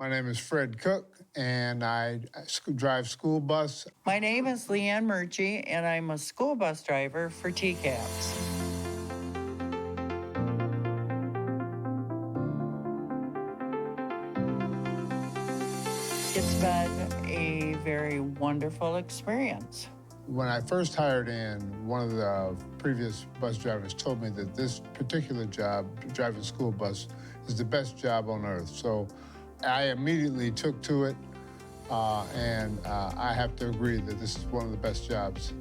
My name is Fred Cook, and I drive school bus. My name is Leanne Murchie, and I'm a school bus driver for TCAPS. It's been a very wonderful experience. When I first hired in, one of the previous bus drivers told me that this particular job, driving a school bus, is the best job on earth. So I immediately took to it, and I have to agree that this is one of the best jobs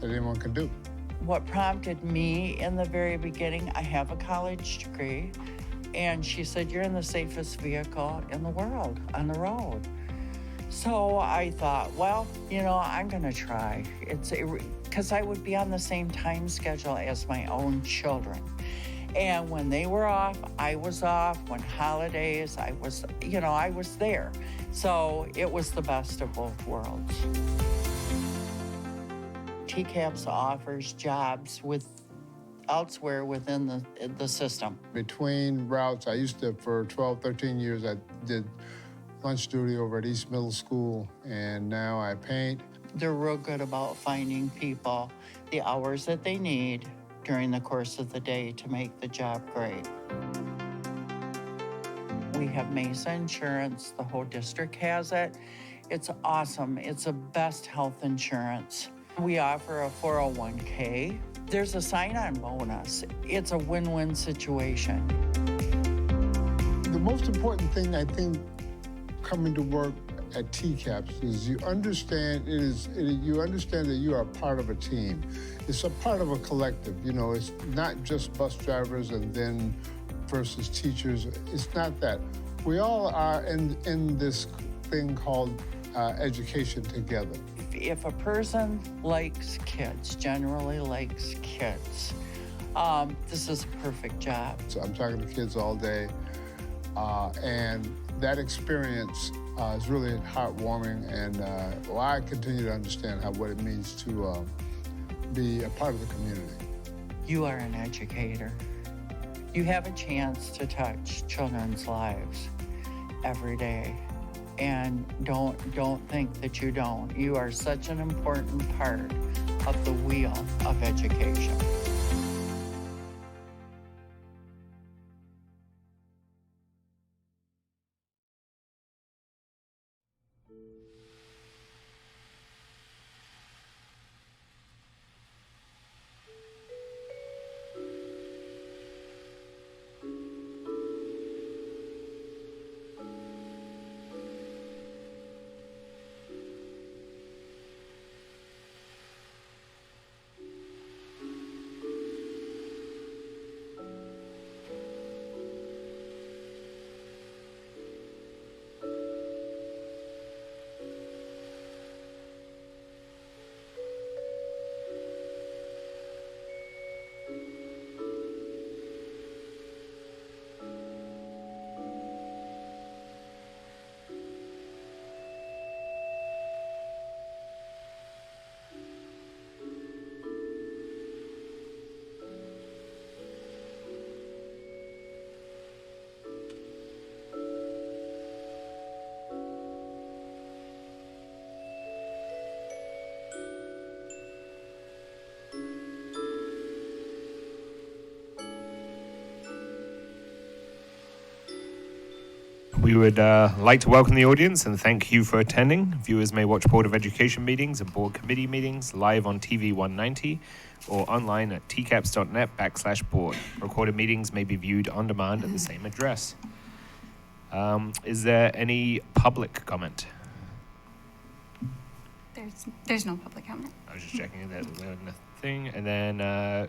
that anyone can do. What prompted me in the very beginning, I have a college degree, and she said, "You're in the safest vehicle in the world on the road." So I thought, well, I'm gonna try. Because I would be on the same time schedule as my own children. And when they were off, I was off. When holidays, I was there. So it was the best of both worlds. TCAPS offers jobs elsewhere within the system. Between routes, I used to, for 12, 13 years, I did lunch duty over at East Middle School, and now I paint. They're real good about finding people the hours that they need during the course of the day to make the job great. We have Mesa Insurance. The whole district has it. It's awesome. It's the best health insurance. We offer a 401k. There's a sign-on bonus. It's a win-win situation. The most important thing, I think, coming to work at TCAPS is you understand that you are part of a team. It's a part of a collective. It's not just bus drivers and then versus teachers. It's not that. We all are in this thing called education together. If a person likes kids, generally likes kids, this is a perfect job. So I'm talking to kids all day, and that experience is really heartwarming, and I continue to understand what it means to be a part of the community. You are an educator. You have a chance to touch children's lives every day. And don't think that you don't. You are such an important part of the wheel of education. We would like to welcome the audience and thank you for attending. Viewers may watch Board of Education meetings and Board Committee meetings live on TV 190 or online at tcaps.net/board. Recorded meetings may be viewed on demand at the same address. Is there any public comment? There's no public comment. I was just checking that nothing. And then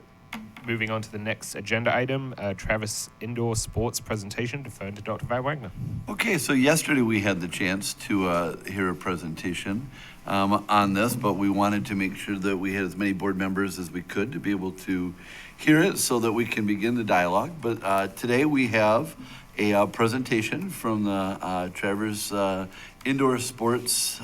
moving on to the next agenda item, Travis Indoor Sports presentation, deferred to Dr. Val Wagner. Okay, so yesterday we had the chance to hear a presentation on this, but we wanted to make sure that we had as many board members as we could to be able to hear it so that we can begin the dialogue. But today we have a presentation from the Travis Indoor Sports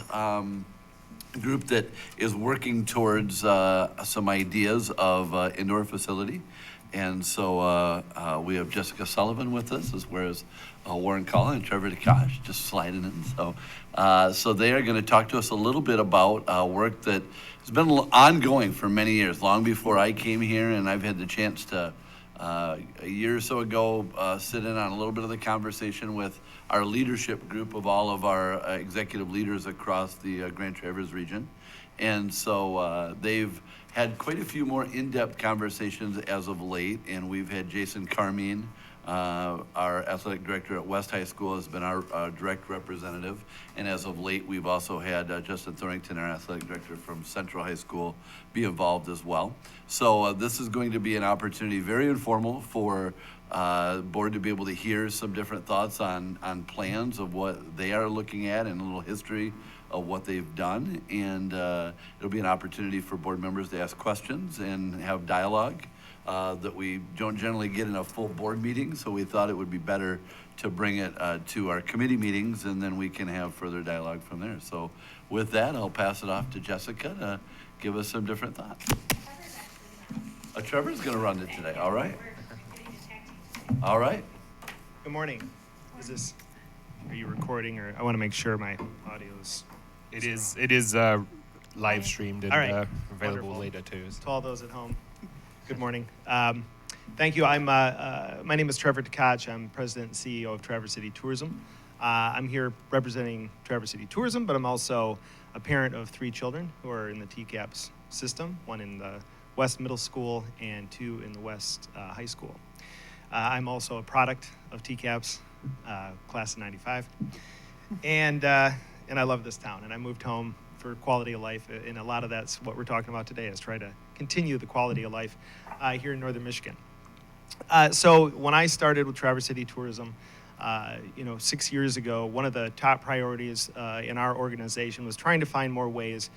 group that is working towards some ideas of indoor facility. And so we have Jessica Sullivan with us, as well as Warren Cullen and Trevor DeKosh, just sliding in. So they are going to talk to us a little bit about work that has been ongoing for many years, long before I came here, and I've had the chance to, a year or so ago, sit in on a little bit of the conversation with our leadership group of all of our executive leaders across the Grand Traverse region. And so they've had quite a few more in-depth conversations as of late, and we've had Jason Carmine, our athletic director at West High School, has been our direct representative. And as of late, we've also had Justin Thornton, our athletic director from Central High School, be involved as well. So this is going to be an opportunity, very informal, for board to be able to hear some different thoughts on plans of what they are looking at and a little history of what they've done. And it'll be an opportunity for board members to ask questions and have dialogue that we don't generally get in a full board meeting. So we thought it would be better to bring it to our committee meetings, and then we can have further dialogue from there. So with that, I'll pass it off to Jessica to give us some different thoughts. Trevor's gonna run it today, all right? All right. Good morning. Are you recording, or I want to make sure my audio is. It is live streamed and All right. available Wonderful. later too. To all those at home, good morning. Thank you. My name is Trevor DeKoch. I'm president and CEO of Traverse City Tourism. I'm here representing Traverse City Tourism, but I'm also a parent of 3 children who are in the TCAPS system, 1 in the West Middle School and 2 in the West High School. I'm also a product of TCAPS, class of '95, and I love this town. And I moved home for quality of life, and a lot of that's what we're talking about today, is try to continue the quality of life here in Northern Michigan. So when I started with Traverse City Tourism, 6 years ago, one of the top priorities in our organization was trying to find more ways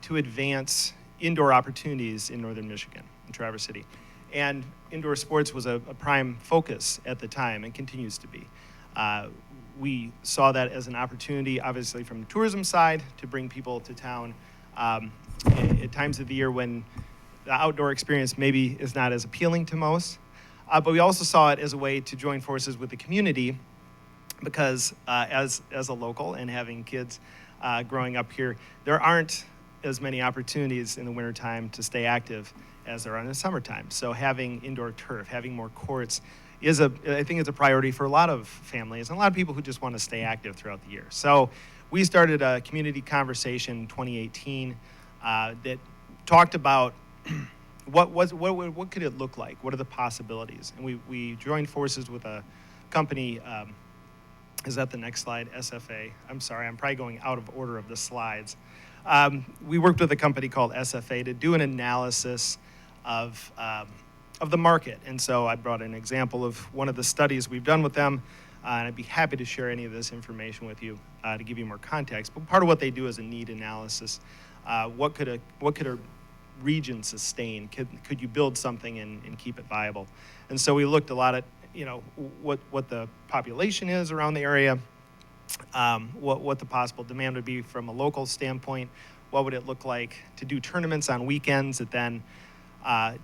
to advance indoor opportunities in Northern Michigan, in Traverse City. And indoor sports was a prime focus at the time and continues to be. We saw that as an opportunity, obviously from the tourism side, to bring people to town at times of the year when the outdoor experience maybe is not as appealing to most. But we also saw it as a way to join forces with the community, because as a local and having kids growing up here, there aren't as many opportunities in the wintertime to stay active as there are in the summertime. So having indoor turf, having more courts I think it's a priority for a lot of families and a lot of people who just want to stay active throughout the year. So we started a community conversation in 2018 that talked about what could it look like? What are the possibilities? And we joined forces with a company, is that the next slide, SFA? I'm sorry, I'm probably going out of order of the slides. We worked with a company called SFA to do an analysis of the market. And so I brought an example of one of the studies we've done with them, and I'd be happy to share any of this information with you to give you more context. But part of what they do is a need analysis. What could a region sustain? Could you build something and keep it viable? And so we looked a lot at what the population is around the area, what the possible demand would be from a local standpoint, what would it look like to do tournaments on weekends that then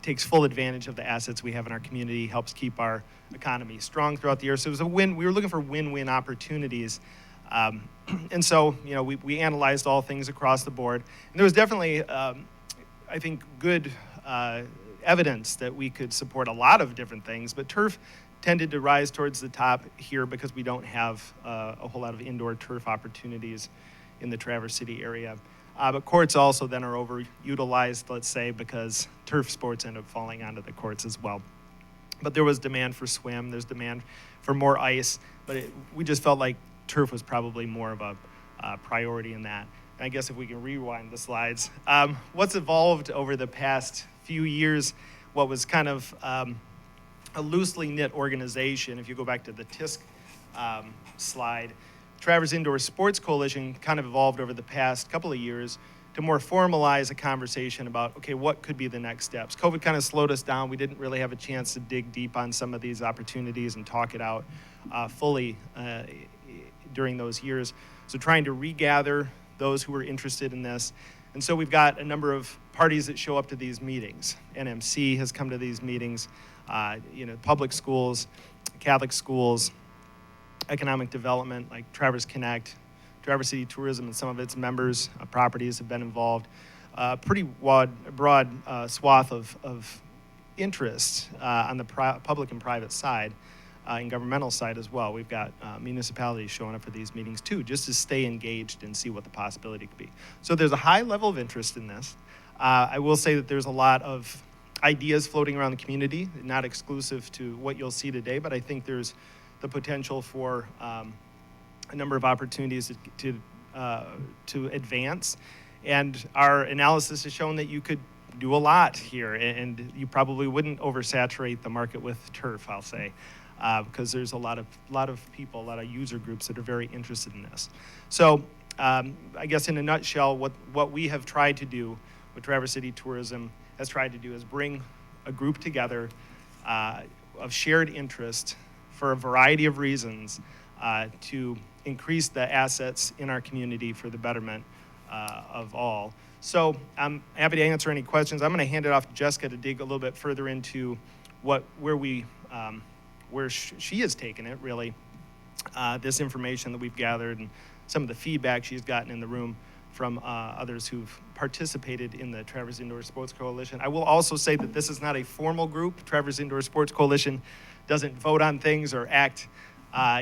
takes full advantage of the assets we have in our community, helps keep our economy strong throughout the year. So it was a win. We were looking for win-win opportunities. And so, we analyzed all things across the board. And there was definitely, I think, good evidence that we could support a lot of different things, but turf tended to rise towards the top here because we don't have a whole lot of indoor turf opportunities in the Traverse City area. But courts also then are overutilized, let's say, because turf sports end up falling onto the courts as well. But there was demand for swim, there's demand for more ice, but we just felt like turf was probably more of a priority in that. And I guess if we can rewind the slides. What's evolved over the past few years, what was kind of a loosely knit organization, if you go back to the TISC slide, Traverse Indoor Sports Coalition kind of evolved over the past couple of years to more formalize a conversation about, okay, what could be the next steps? COVID kind of slowed us down. We didn't really have a chance to dig deep on some of these opportunities and talk it out fully during those years. So trying to regather those who were interested in this. And so we've got a number of parties that show up to these meetings. NMC has come to these meetings, public schools, Catholic schools, economic development like Traverse Connect, Traverse City Tourism, and some of its members, properties have been involved. Pretty broad swath of interest on the public and private side, and governmental side as well. We've got municipalities showing up for these meetings too, just to stay engaged and see what the possibility could be. So there's a high level of interest in this. I will say that there's a lot of ideas floating around the community, not exclusive to what you'll see today, but I think there's the potential for a number of opportunities to advance. And our analysis has shown that you could do a lot here, and you probably wouldn't oversaturate the market with turf, I'll say, because there's a lot of people, a lot of user groups that are very interested in this. So I guess in a nutshell, what we have tried to do, what Traverse City Tourism has tried to do, is bring a group together of shared interest for a variety of reasons to increase the assets in our community for the betterment of all. So I'm happy to answer any questions. I'm going to hand it off to Jessica to dig a little bit further into where she has taken it, really, this information that we've gathered and some of the feedback she's gotten in the room from others who've participated in the Traverse Indoor Sports Coalition. I will also say that this is not a formal group. Traverse Indoor Sports Coalition doesn't vote on things or act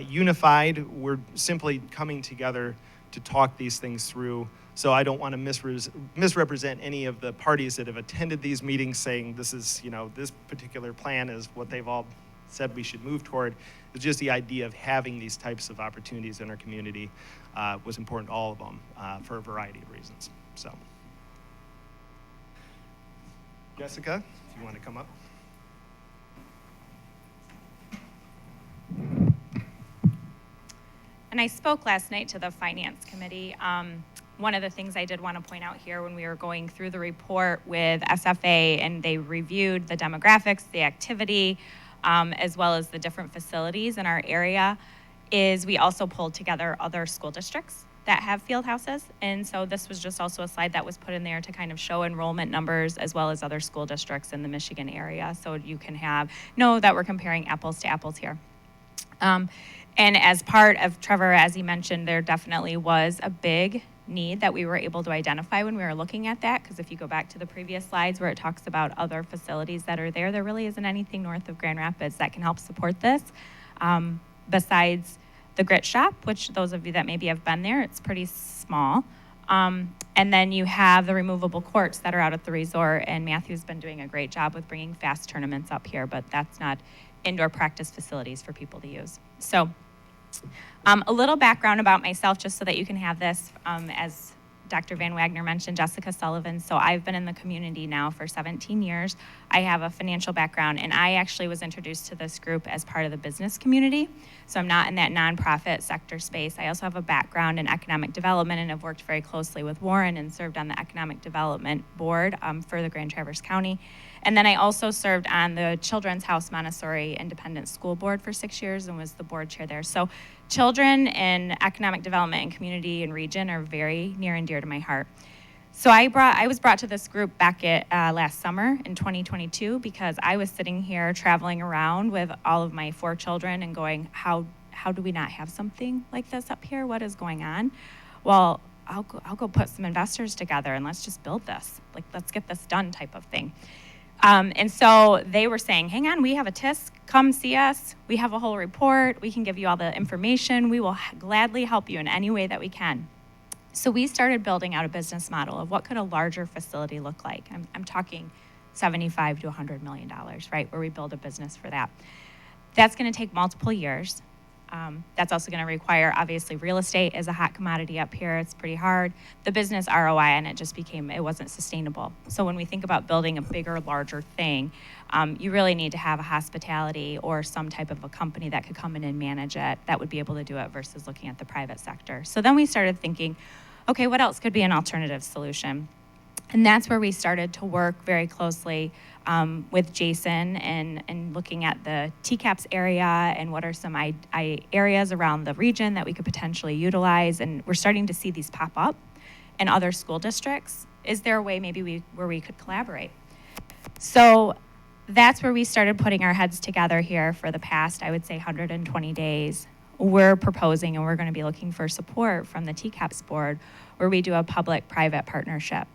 unified. We're simply coming together to talk these things through. So I don't want to misrepresent any of the parties that have attended these meetings saying this is, this particular plan is what they've all said we should move toward. It's just the idea of having these types of opportunities in our community was important to all of them for a variety of reasons. So, Jessica, if you want to come up. And I spoke last night to the Finance Committee. One of the things I did want to point out here when we were going through the report with SFA and they reviewed the demographics, the activity, as well as the different facilities in our area, is we also pulled together other school districts that have field houses. And so this was just also a slide that was put in there to kind of show enrollment numbers as well as other school districts in the Michigan area. So you can know that we're comparing apples to apples here. And as part of Trevor, as he mentioned, there definitely was a big need that we were able to identify when we were looking at that, because if you go back to the previous slides where it talks about other facilities that are there really isn't anything north of Grand Rapids that can help support this. Besides the Grit Shop, which those of you that maybe have been there, it's pretty small. And then you have the removable courts that are out at the resort, and Matthew's been doing a great job with bringing fast tournaments up here, but that's not indoor practice facilities for people to use. So a little background about myself, just so that you can have this. As Dr. Van Wagner mentioned, Jessica Sullivan. So I've been in the community now for 17 years. I have a financial background, and I actually was introduced to this group as part of the business community. So I'm not in that nonprofit sector space. I also have a background in economic development and have worked very closely with Warren and served on the Economic Development Board for the Grand Traverse County. And then I also served on the Children's House Montessori Independent School Board for 6 years and was the board chair there. So children and economic development and community and region are very near and dear to my heart. So I was brought to this group back at last summer in 2022 because I was sitting here traveling around with all of my 4 children and going, how do we not have something like this up here? What is going on? Well, I'll go put some investors together and let's just build this. Like, let's get this done type of thing. And so they were saying, hang on, we have a TISC, come see us. We have a whole report. We can give you all the information. We will gladly help you in any way that we can. So we started building out a business model of what could a larger facility look like. I'm talking $75 to $100 million, right, where we build a business for that. That's going to take multiple years. That's also going to require, obviously, real estate is a hot commodity up here. It's pretty hard. The business ROI, and it wasn't sustainable. So when we think about building a bigger, larger thing, you really need to have a hospitality or some type of a company that could come in and manage it that would be able to do it versus looking at the private sector. So then we started thinking, okay, what else could be an alternative solution? And that's where we started to work very closely with Jason and looking at the TCAPS area and what are some areas around the region that we could potentially utilize. And we're starting to see these pop up in other school districts. Is there a way maybe where we could collaborate? So that's where we started putting our heads together here for the past, I would say, 120 days. we're proposing and we're going to be looking for support from the TCAPS board, where we do a public-private partnership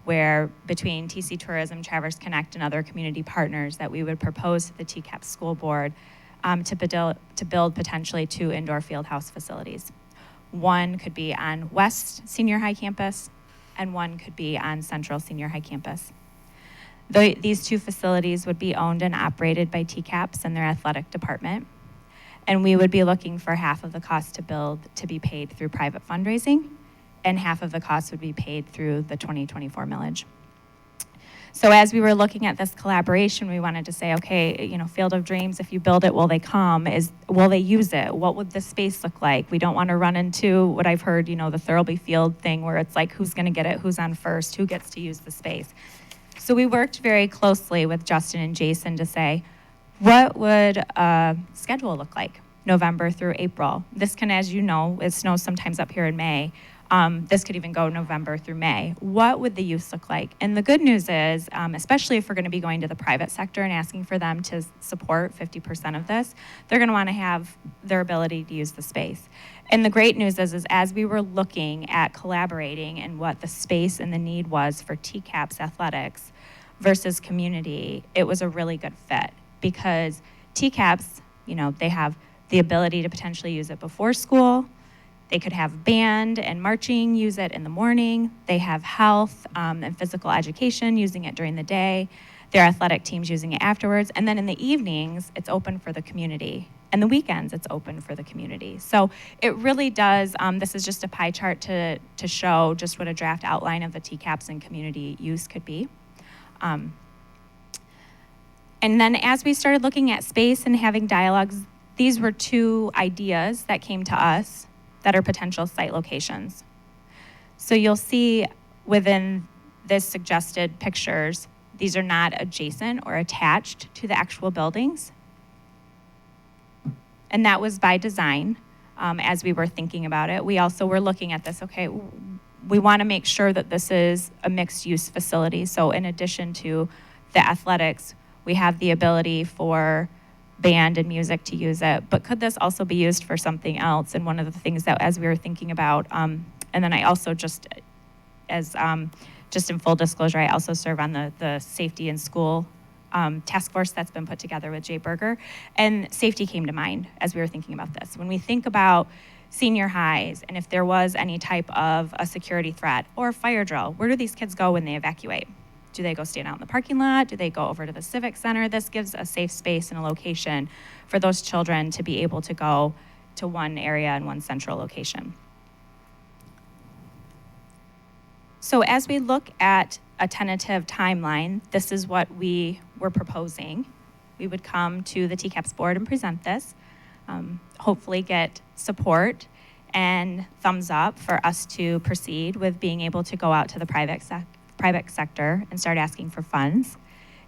where between TC Tourism, Traverse Connect, and other community partners that we would propose to the TCAPS school board to build potentially 2 indoor field house facilities. One could be on West Senior High campus, and one could be on Central Senior High campus. These 2 facilities would be owned and operated by TCAPS and their athletic department. And we would be looking for half of the cost to build to be paid through private fundraising, and half of the cost would be paid through the 2024 millage. So as we were looking at this collaboration, we wanted to say, okay, you know, Field of Dreams, if you build it, will they come? Will they use it? What would the space look like? We don't want to run into what I've heard, you know, the Thurlby Field thing where it's like, who's going to get it? Who's on first? Who gets to use the space? So we worked very closely with Justin and Jason to say, what would a schedule look like, November through April? This can, as you know, it snows sometimes up here in May. This could even go November through May. What would the use look like? And the good news is, especially if we're going to be going to the private sector and asking for them to support 50% of this, they're going to want to have their ability to use the space. And the great news is as we were looking at collaborating and what the space and the need was for TCAPS athletics versus community, it was a really good fit. Because TCAPS, you know, they have the ability to potentially use it before school. They could have band and marching use it in the morning. They have health and physical education using it during the day. Their athletic teams using it afterwards. And then in the evenings, it's open for the community. And the weekends, it's open for the community. So it really does, this is just a pie chart to show just what a draft outline of the TCAPS and community use could be. And then as we started looking at space and having dialogues, these were 2 ideas that came to us that are potential site locations. So you'll see within this suggested pictures, these are not adjacent or attached to the actual buildings. And that was by design as we were thinking about it. We also were looking at this, okay, we want to make sure that this is a mixed use facility. So in addition to the athletics, we have the ability for band and music to use it, but could this also be used for something else? And one of the things that as we were thinking about, and then I also just in full disclosure, I also serve on the safety in school task force that's been put together with Jay Berger, and safety came to mind as we were thinking about this. When we think about senior highs, and if there was any type of a security threat or a fire drill, where do these kids go when they evacuate? Do they go stand out in the parking lot? Do they go over to the civic center? This gives a safe space and a location for those children to be able to go to one area and one central location. So as we look at a tentative timeline, this is what we were proposing. We would come to the TCAPS board and present this, hopefully get support and thumbs up for us to proceed with being able to go out to the private sector and start asking for funds.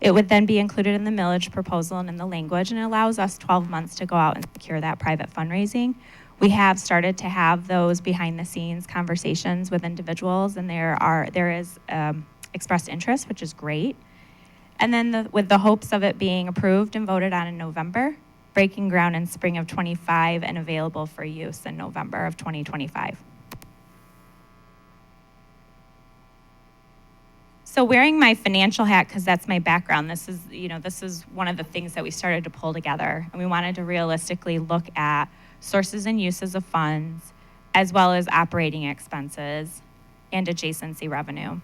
It would then be included in the millage proposal and in the language, and it allows us 12 months to go out and secure that private fundraising. We have started to have those behind the scenes conversations with individuals, and there is expressed interest, which is great. And then with the hopes of it being approved and voted on in November, breaking ground in spring of 25 and available for use in November of 2025. So wearing my financial hat, because that's my background, this is one of the things that we started to pull together. And we wanted to realistically look at sources and uses of funds, as well as operating expenses and adjacency revenue.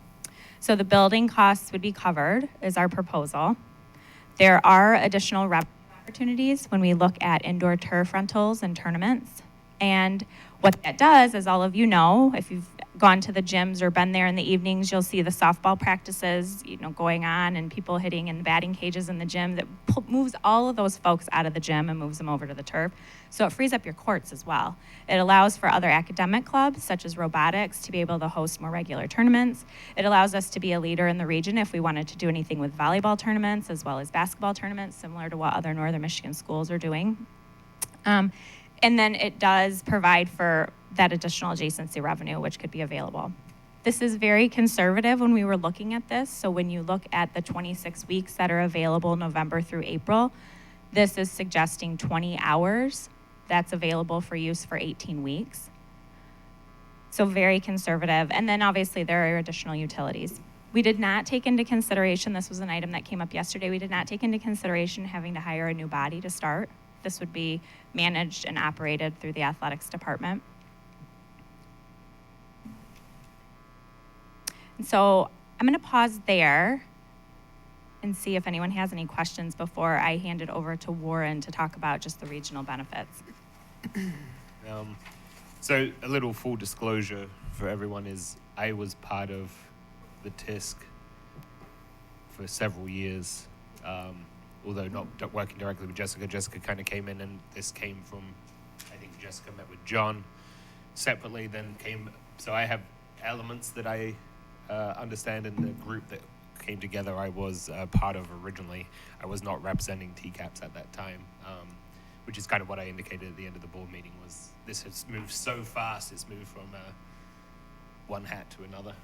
So the building costs would be covered, is our proposal. There are additional revenue opportunities when we look at indoor turf rentals and tournaments. And what that does, as all of you know, if you've gone to the gyms or been there in the evenings, you'll see the softball practices, going on, and people hitting in the batting cages in the gym. That moves all of those folks out of the gym and moves them over to the turf. So it frees up your courts as well. It allows for other academic clubs, such as robotics, to be able to host more regular tournaments. It allows us to be a leader in the region if we wanted to do anything with volleyball tournaments as well as basketball tournaments, similar to what other Northern Michigan schools are doing. And then it does provide for that additional adjacency revenue, which could be available. This is very conservative when we were looking at this. So when you look at the 26 weeks that are available November through April, this is suggesting 20 hours that's available for use for 18 weeks. So very conservative. And then obviously there are additional utilities. We did not take into consideration, this was an item that came up yesterday, we did not take into consideration having to hire a new body to start. This would be managed and operated through the athletics department. And so I'm going to pause there and see if anyone has any questions before I hand it over to Warren to talk about just the regional benefits. So a little full disclosure for everyone is I was part of the TISC for several years, although not working directly with Jessica. Jessica kind of came in, and this came from, I think Jessica met with John separately, then came, so I have elements that I understand in the group that came together I was part of originally. I was not representing TCAPS at that time, which is kind of what I indicated at the end of the board meeting was this has moved so fast, it's moved from one hat to another.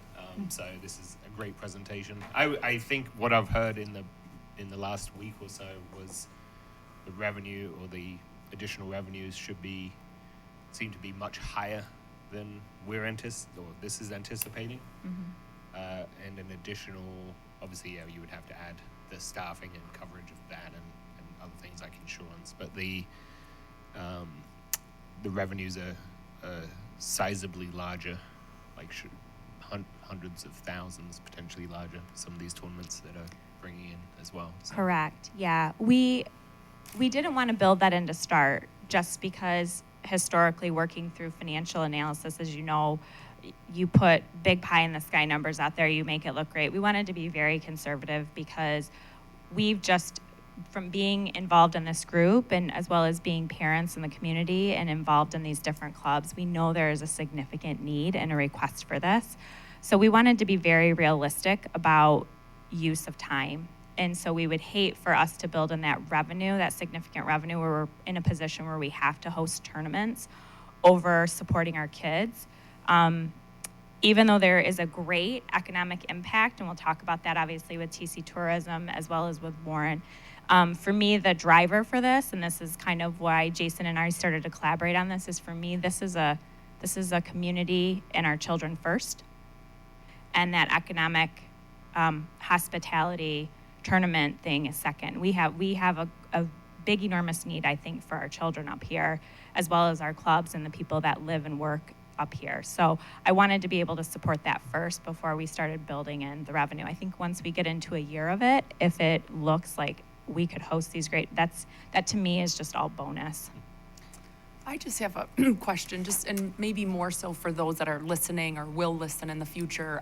So this is a great presentation. I think what I've heard in the last week or so was the revenue or the additional revenues seem to be much higher than this is anticipating. And an additional, obviously, you would have to add the staffing and coverage of that and other things like insurance, but the revenues are sizably larger, like hundreds of thousands, potentially larger, some of these tournaments that are bringing in as well. So. Correct, yeah. We didn't want to build that into start just because historically working through financial analysis, as you know, you put big pie in the sky numbers out there, you make it look great. We wanted to be very conservative because we've just, from being involved in this group and as well as being parents in the community and involved in these different clubs, we know there is a significant need and a request for this. So we wanted to be very realistic about use of time. And so we would hate for us to build in that revenue, that significant revenue, where we're in a position where we have to host tournaments over supporting our kids. Even though there is a great economic impact, and we'll talk about that obviously with TC Tourism as well as with Warren. For me, the driver for this, and this is kind of why Jason and I started to collaborate on this, is for me, this is a community and our children first. And that economic hospitality tournament thing is second. We have a big, enormous need, I think, for our children up here, as well as our clubs and the people that live and work up here. So I wanted to be able to support that first before we started building in the revenue. I think once we get into a year of it, if it looks like we could host these that to me is just all bonus. I just have a question, and maybe more so for those that are listening or will listen in the future.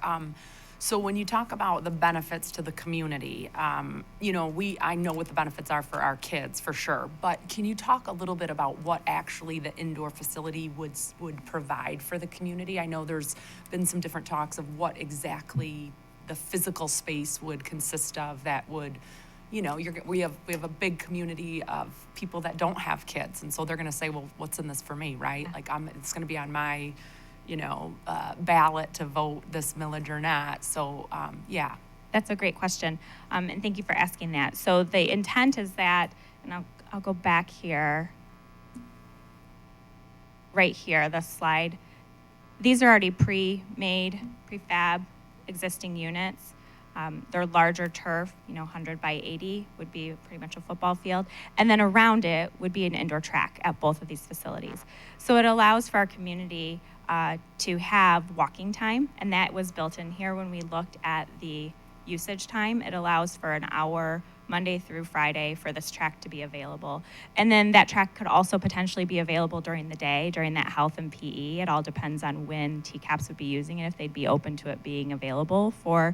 So when you talk about the benefits to the community, I know what the benefits are for our kids for sure, but can you talk a little bit about what actually the indoor facility would provide for the community? I know there's been some different talks of what exactly the physical space would consist of that would, we have a big community of people that don't have kids, and so they're gonna say, well, what's in this for me, right? Like it's gonna be on my ballot to vote this millage or not. So, yeah. That's a great question, and thank you for asking that. So the intent is that, and I'll go back here, right here, the slide. These are already pre-made, prefab, existing units. They're larger turf, 100 by 80 would be pretty much a football field. And then around it would be an indoor track at both of these facilities. So it allows for our community to have walking time, and that was built in here when we looked at the usage time. It allows for an hour Monday through Friday for this track to be available. And then that track could also potentially be available during the day, during that health and PE. It all depends on when TCAPS would be using it, if they'd be open to it being available for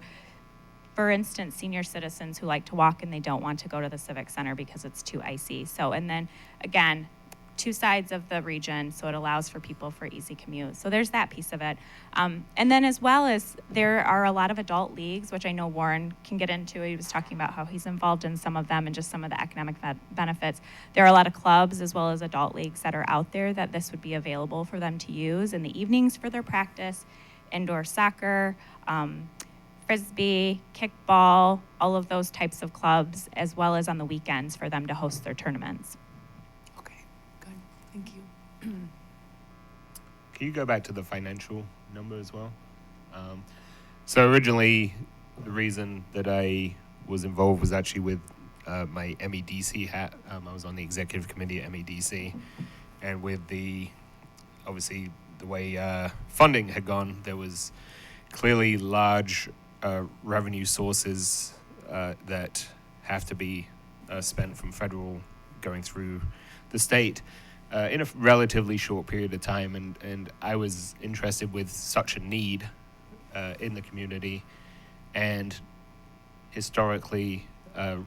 instance, senior citizens who like to walk and they don't want to go to the Civic Center because it's too icy. So, and then again, two sides of the region, so it allows for people for easy commute. So there's that piece of it. And then as well as there are a lot of adult leagues, which I know Warren can get into. He was talking about how he's involved in some of them and just some of the economic benefits. There are a lot of clubs as well as adult leagues that are out there that this would be available for them to use in the evenings for their practice, indoor soccer, frisbee, kickball, all of those types of clubs, as well as on the weekends for them to host their tournaments. Okay, good. Thank you. Can you go back to the financial number as well? So originally, the reason that I was involved was actually with my MEDC hat. I was on the executive committee at MEDC, and with obviously the way funding had gone, there was clearly large revenue sources that have to be spent from federal going through the state in a relatively short period of time, and I was interested with such a need in the community, and historically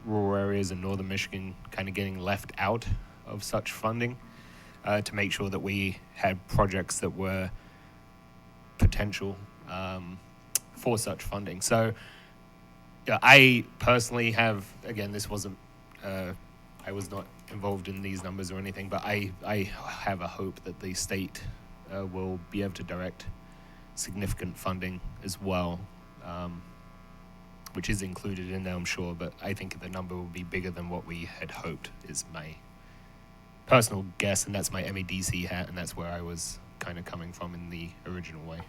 rural areas in northern Michigan kind of getting left out of such funding, to make sure that we had projects that were potential for such funding. So I personally have, again, this wasn't, I was not involved in these numbers or anything, but I have a hope that the state will be able to direct significant funding as well, which is included in there, I'm sure, but I think the number will be bigger than what we had hoped, is my personal guess, and that's my MEDC hat, and that's where I was kind of coming from in the original way.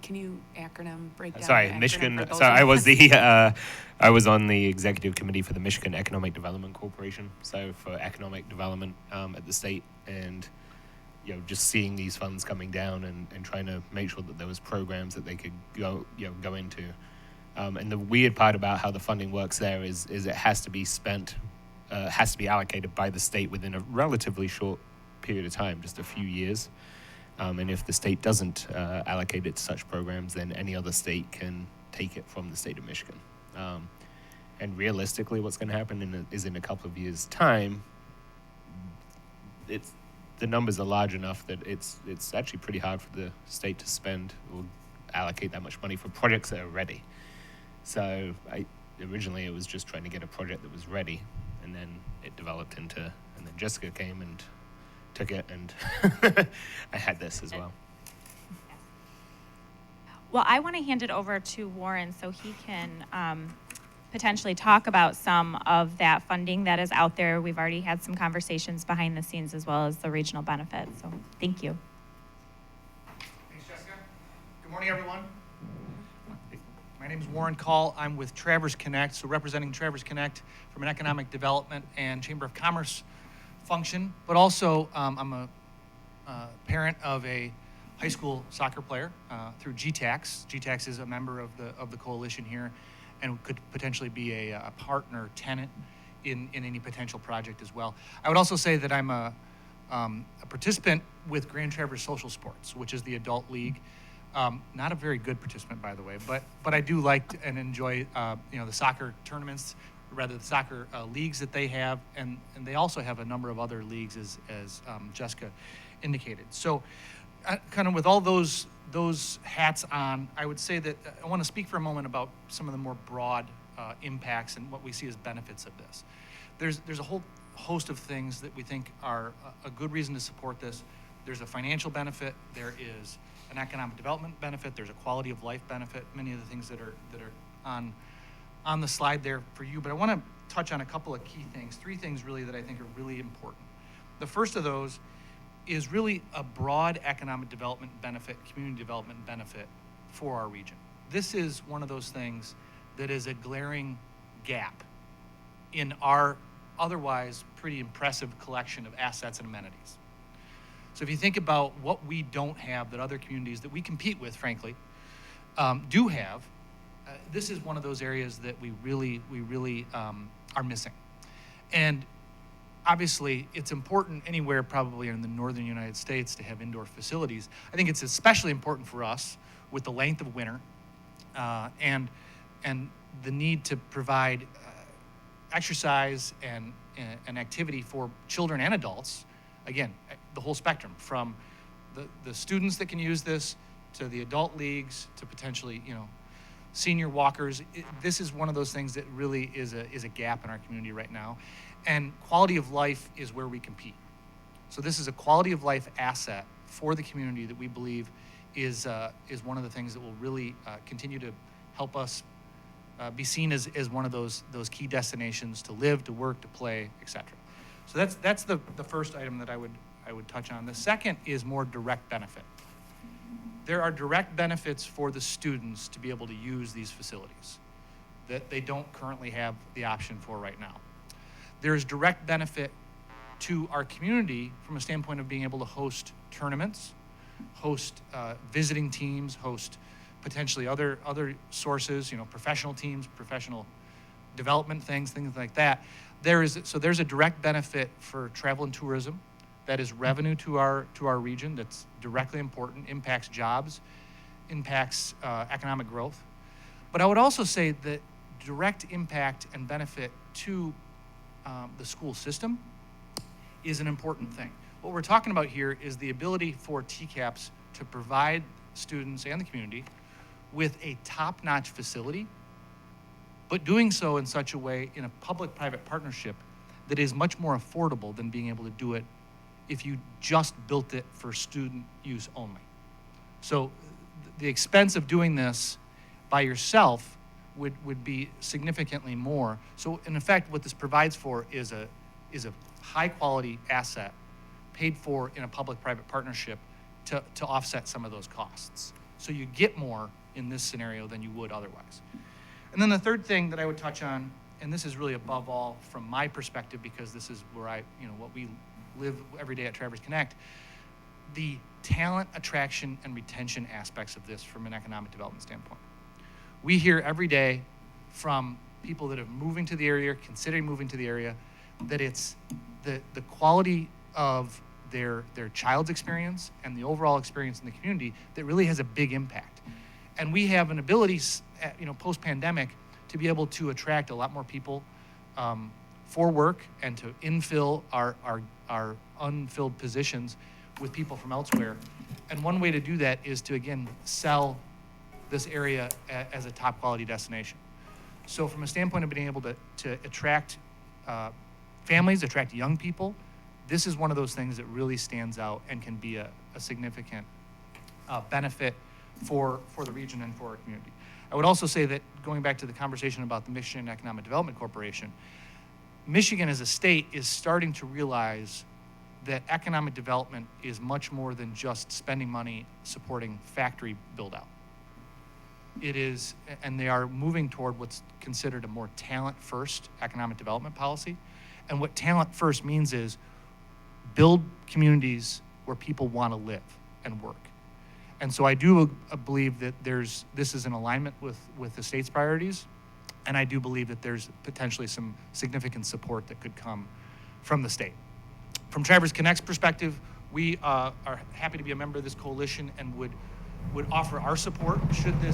Can you acronym break down? Sorry, the acronym Michigan. for those So of I was us? the I was on the executive committee for the Michigan Economic Development Corporation. So for economic development at the state, and just seeing these funds coming down and trying to make sure that there was programs that they could go into. And the weird part about how the funding works there is it has to be spent, has to be allocated by the state within a relatively short period of time, just a few years. And if the state doesn't allocate it to such programs, then any other state can take it from the state of Michigan. And realistically, what's going to happen is in a couple of years' time, the numbers are large enough that it's actually pretty hard for the state to spend or allocate that much money for projects that are ready. So originally it was just trying to get a project that was ready, and then it developed into, and then Jessica came and took it, and I had this as well. Well, I want to hand it over to Warren so he can potentially talk about some of that funding that is out there. We've already had some conversations behind the scenes as well as the regional benefits. So thank you. Thanks, Jessica. Good morning, everyone. My name is Warren Call. I'm with Traverse Connect, so representing Traverse Connect from an economic development and Chamber of Commerce function, but also I'm a parent of a high school soccer player through GTAX. GTAX is a member of the coalition here, and could potentially be a partner tenant in any potential project as well. I would also say that I'm a participant with Grand Traverse Social Sports, which is the adult league. Not a very good participant, by the way, but I do like and enjoy the soccer tournaments, rather the soccer leagues that they have, and they also have a number of other leagues, as Jessica indicated. So kind of with all those hats on, I would say that I want to speak for a moment about some of the more broad impacts and what we see as benefits of this. There's a whole host of things that we think are a good reason to support this. There's a financial benefit, there is an economic development benefit, there's a quality of life benefit, many of the things that are on the slide there for you, but I want to touch on a couple of key things, 3 things really that I think are really important. The first of those is really a broad economic development benefit, community development benefit for our region. This is one of those things that is a glaring gap in our otherwise pretty impressive collection of assets and amenities. So if you think about what we don't have that other communities that we compete with, frankly, do have, this is one of those areas that we really are missing. And obviously, it's important anywhere probably in the northern United States to have indoor facilities. I think it's especially important for us with the length of winter and the need to provide exercise and activity for children and adults. Again, the whole spectrum, from the students that can use this to the adult leagues to potentially, senior walkers. This is one of those things that really is a gap in our community right now. And quality of life is where we compete. So this is a quality of life asset for the community that we believe is one of the things that will really continue to help us be seen as one of those key destinations to live, to work, to play, etc. So that's the first item that I would touch on. The second is more direct benefit. There are direct benefits for the students to be able to use these facilities that they don't currently have the option for right now. There's direct benefit to our community from a standpoint of being able to host tournaments, host visiting teams, host potentially other sources, professional teams, professional development things like that. There's a direct benefit for travel and tourism. That is revenue to our region. That's directly important, impacts jobs, impacts economic growth. But I would also say that direct impact and benefit to the school system is an important thing. What we're talking about here is the ability for TCAPS to provide students and the community with a top-notch facility, but doing so in such a way in a public-private partnership that is much more affordable than being able to do it if you just built it for student use only. So the expense of doing this by yourself would be significantly more. So in effect, what this provides for is a high-quality asset paid for in a public-private partnership to offset some of those costs. So you get more in this scenario than you would otherwise. And then the third thing that I would touch on, and this is really above all from my perspective, because this is where what we live every day at Traverse Connect, the talent attraction and retention aspects of this from an economic development standpoint. We hear every day from people that are moving to the area, considering moving to the area, that it's the quality of their child's experience and the overall experience in the community that really has a big impact. And we have an ability, post-pandemic, to be able to attract a lot more people for work and to infill our unfilled positions with people from elsewhere. And one way to do that is to, again, sell this area as a top quality destination. So from a standpoint of being able to attract families, attract young people, this is one of those things that really stands out and can be a significant benefit for the region and for our community. I would also say that, going back to the conversation about the Michigan Economic Development Corporation, Michigan as a state is starting to realize that economic development is much more than just spending money supporting factory build-out. It is, and they are moving toward what's considered a more talent-first economic development policy. And what talent first means is build communities where people want to live and work. And so I do believe that this is in alignment with the state's priorities, and I do believe that there's potentially some significant support that could come from the state. From Traverse Connect's perspective, we are happy to be a member of this coalition and would offer our support should you.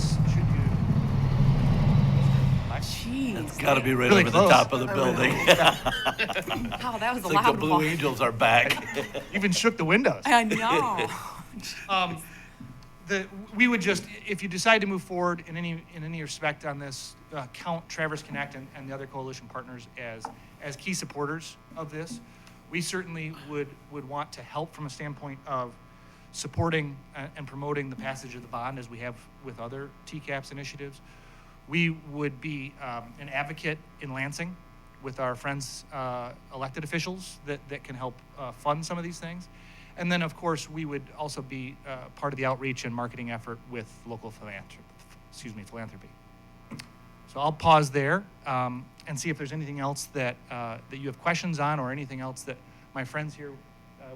Jeez. It's got to be right Really over close. the top of the building. Wow, that was It's a like the loud Blue one. Angels are back. Even shook the windows. I know. We would just, if you decide to move forward in any respect on this, count Traverse Connect and the other coalition partners as key supporters of this. We certainly would want to help from a standpoint of supporting and promoting the passage of the bond as we have with other TCAPS initiatives. We would be an advocate in Lansing with our friends, elected officials that can help fund some of these things. And then, of course, we would also be part of the outreach and marketing effort with local philanthropy. So I'll pause there and see if there's anything else that you have questions on, or anything else that my friends here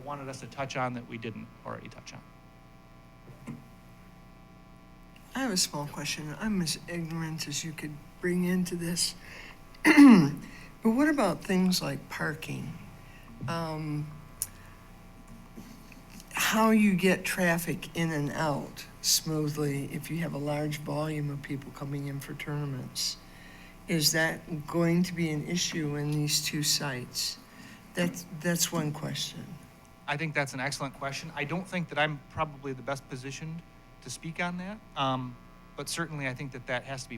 wanted us to touch on that we didn't already touch on. I have a small question. I'm as ignorant as you could bring into this. But what about things like parking? How you get traffic in and out smoothly if you have a large volume of people coming in for tournaments? Is that going to be an issue in these two sites? That's one question. I think that's an excellent question. I don't think that I'm probably the best positioned to speak on that, but certainly I think that has to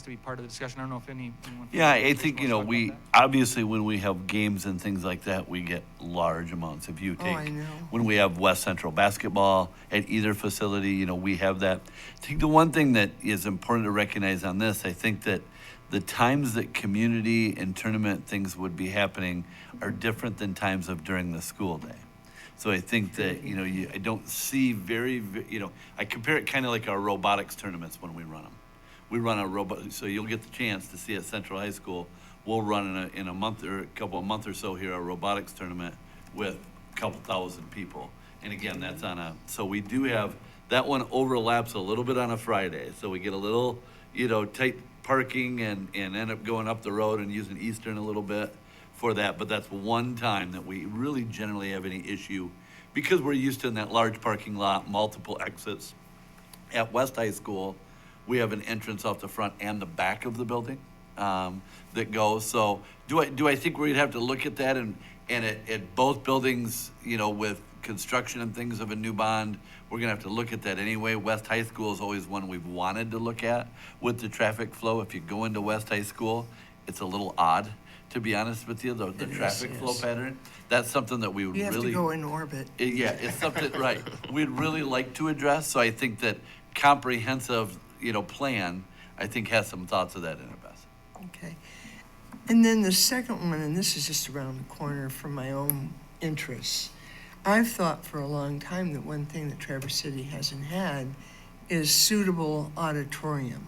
be part of the discussion. I don't know if anyone. Yeah, I think, wants to talk we, about that. obviously, when we have games and things like that, we get large amounts. If you take, I know. when we have West Central basketball at either facility, we have that. I think the one thing that is important to recognize on this, I think that the times that community and tournament things would be happening are different than times of during the school day. So I think that, I don't see I compare it kind of like our robotics tournaments when we run them. We run a robot, so you'll get the chance to see at Central High School, we'll run in a month or a month or so here, a robotics tournament with a couple thousand people. And again, that's so we do have, that one overlaps a little bit on a Friday. So we get a little, tight parking and end up going up the road and using Eastern a little bit for that. But that's one time that we really generally have any issue because we're used to in that large parking lot, multiple exits. At West High School, we have an entrance off the front and the back of the building that goes. So do I think we'd have to look at that and at both buildings, with construction and things of a new bond, we're gonna have to look at that anyway. West High School is always one we've wanted to look at with the traffic flow. If you go into West High School, it's a little odd, to be honest with you, the traffic flow pattern. That's something that we would You have really. to go in orbit. Yeah, it's something, right, we'd really like to address. So I think that comprehensive, plan, I think has some thoughts of that in it, Beth. Okay. And then the second one, and this is just around the corner from my own interests. I've thought for a long time that one thing that Traverse City hasn't had is suitable auditorium,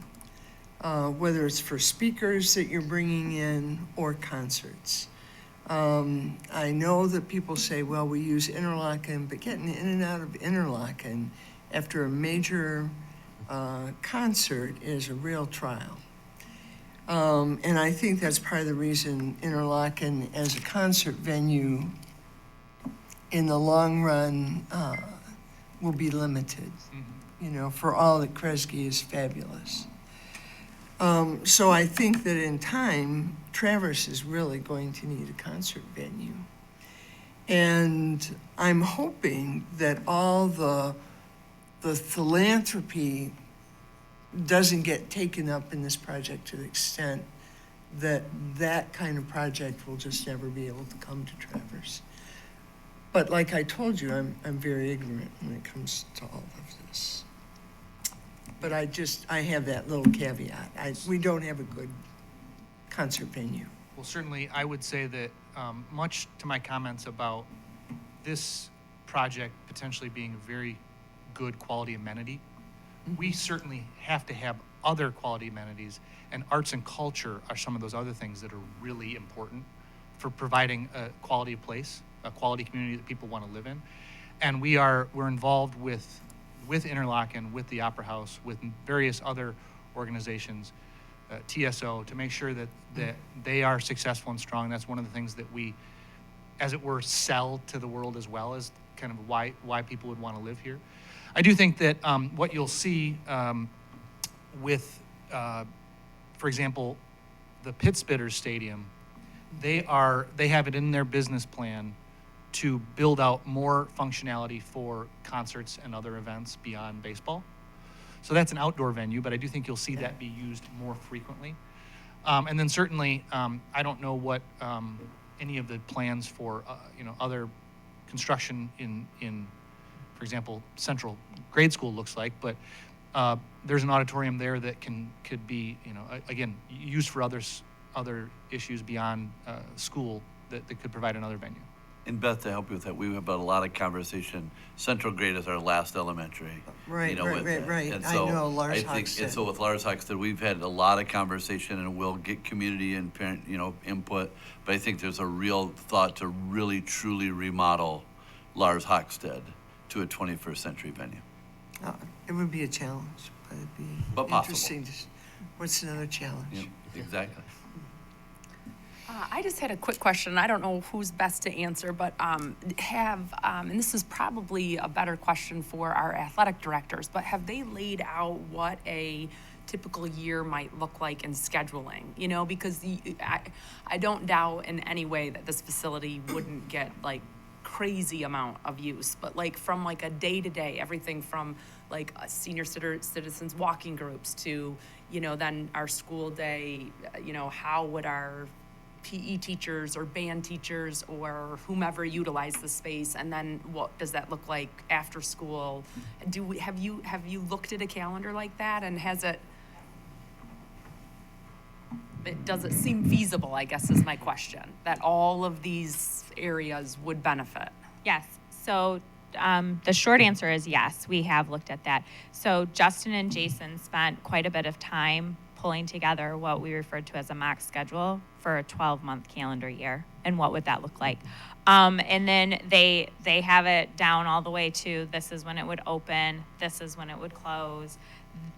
whether it's for speakers that you're bringing in or concerts. I know that people say, well, we use Interlochen, but getting in and out of Interlochen after a major concert is a real trial. And I think that's part of the reason Interlochen as a concert venue in the long run will be limited. For all that Kresge is fabulous. So I think that in time, Traverse is really going to need a concert venue. And I'm hoping that all the philanthropy doesn't get taken up in this project to the extent that that kind of project will just never be able to come to Traverse. But like I told you, I'm very ignorant when it comes to all of this. But I have that little caveat. We don't have a good concert venue. Well, certainly, I would say that much to my comments about this project potentially being a very good quality amenity, we certainly have to have other quality amenities, and arts and culture are some of those other things that are really important for providing a quality place, a quality community that people want to live in. And we're involved with Interlochen, with the Opera House, with various other organizations, TSO, to make sure that they are successful and strong. That's one of the things that we, as it were, sell to the world as well as kind of why people would want to live here. I do think that what you'll see with, for example, the Pittsbitters Stadium, they have it in their business plan to build out more functionality for concerts and other events beyond baseball. So that's an outdoor venue, but I do think you'll see that be used more frequently. And then certainly, I don't know what any of the plans for other construction in, for example, Central Grade School looks like, but there's an auditorium there that could be, again, used for other issues beyond school that could provide another venue. And Beth, to help you with that, we have had a lot of conversation. Central Grade is our last elementary. Right. And I so know Lars and Hockstedt. so with Lars Hockstedt, we've had a lot of conversation, and we'll get community and parent, input. But I think there's a real thought to really, truly remodel Lars Hockstedt to a 21st century venue. It would be a challenge, but it'd be possible. interesting. What's another challenge? Yep, exactly. I just had a quick question. I don't know who's best to answer, but and this is probably a better question for our athletic directors, but have they laid out what a typical year might look like in scheduling? Because I don't doubt in any way that this facility wouldn't get crazy amount of use, but from a day-to-day, everything from senior citizens walking groups to, then our school day, how would our PE teachers or band teachers or whomever utilize the space, and then what does that look like after school? Have you looked at a calendar like that, and has it? does it seem feasible, I guess is my question, that all of these areas would benefit? Yes. So the short answer is yes, we have looked at that. So Justin and Jason spent quite a bit of time pulling together what we referred to as a mock schedule for a 12-month calendar year, and what would that look like. And then they have it down all the way to this is when it would open, this is when it would close,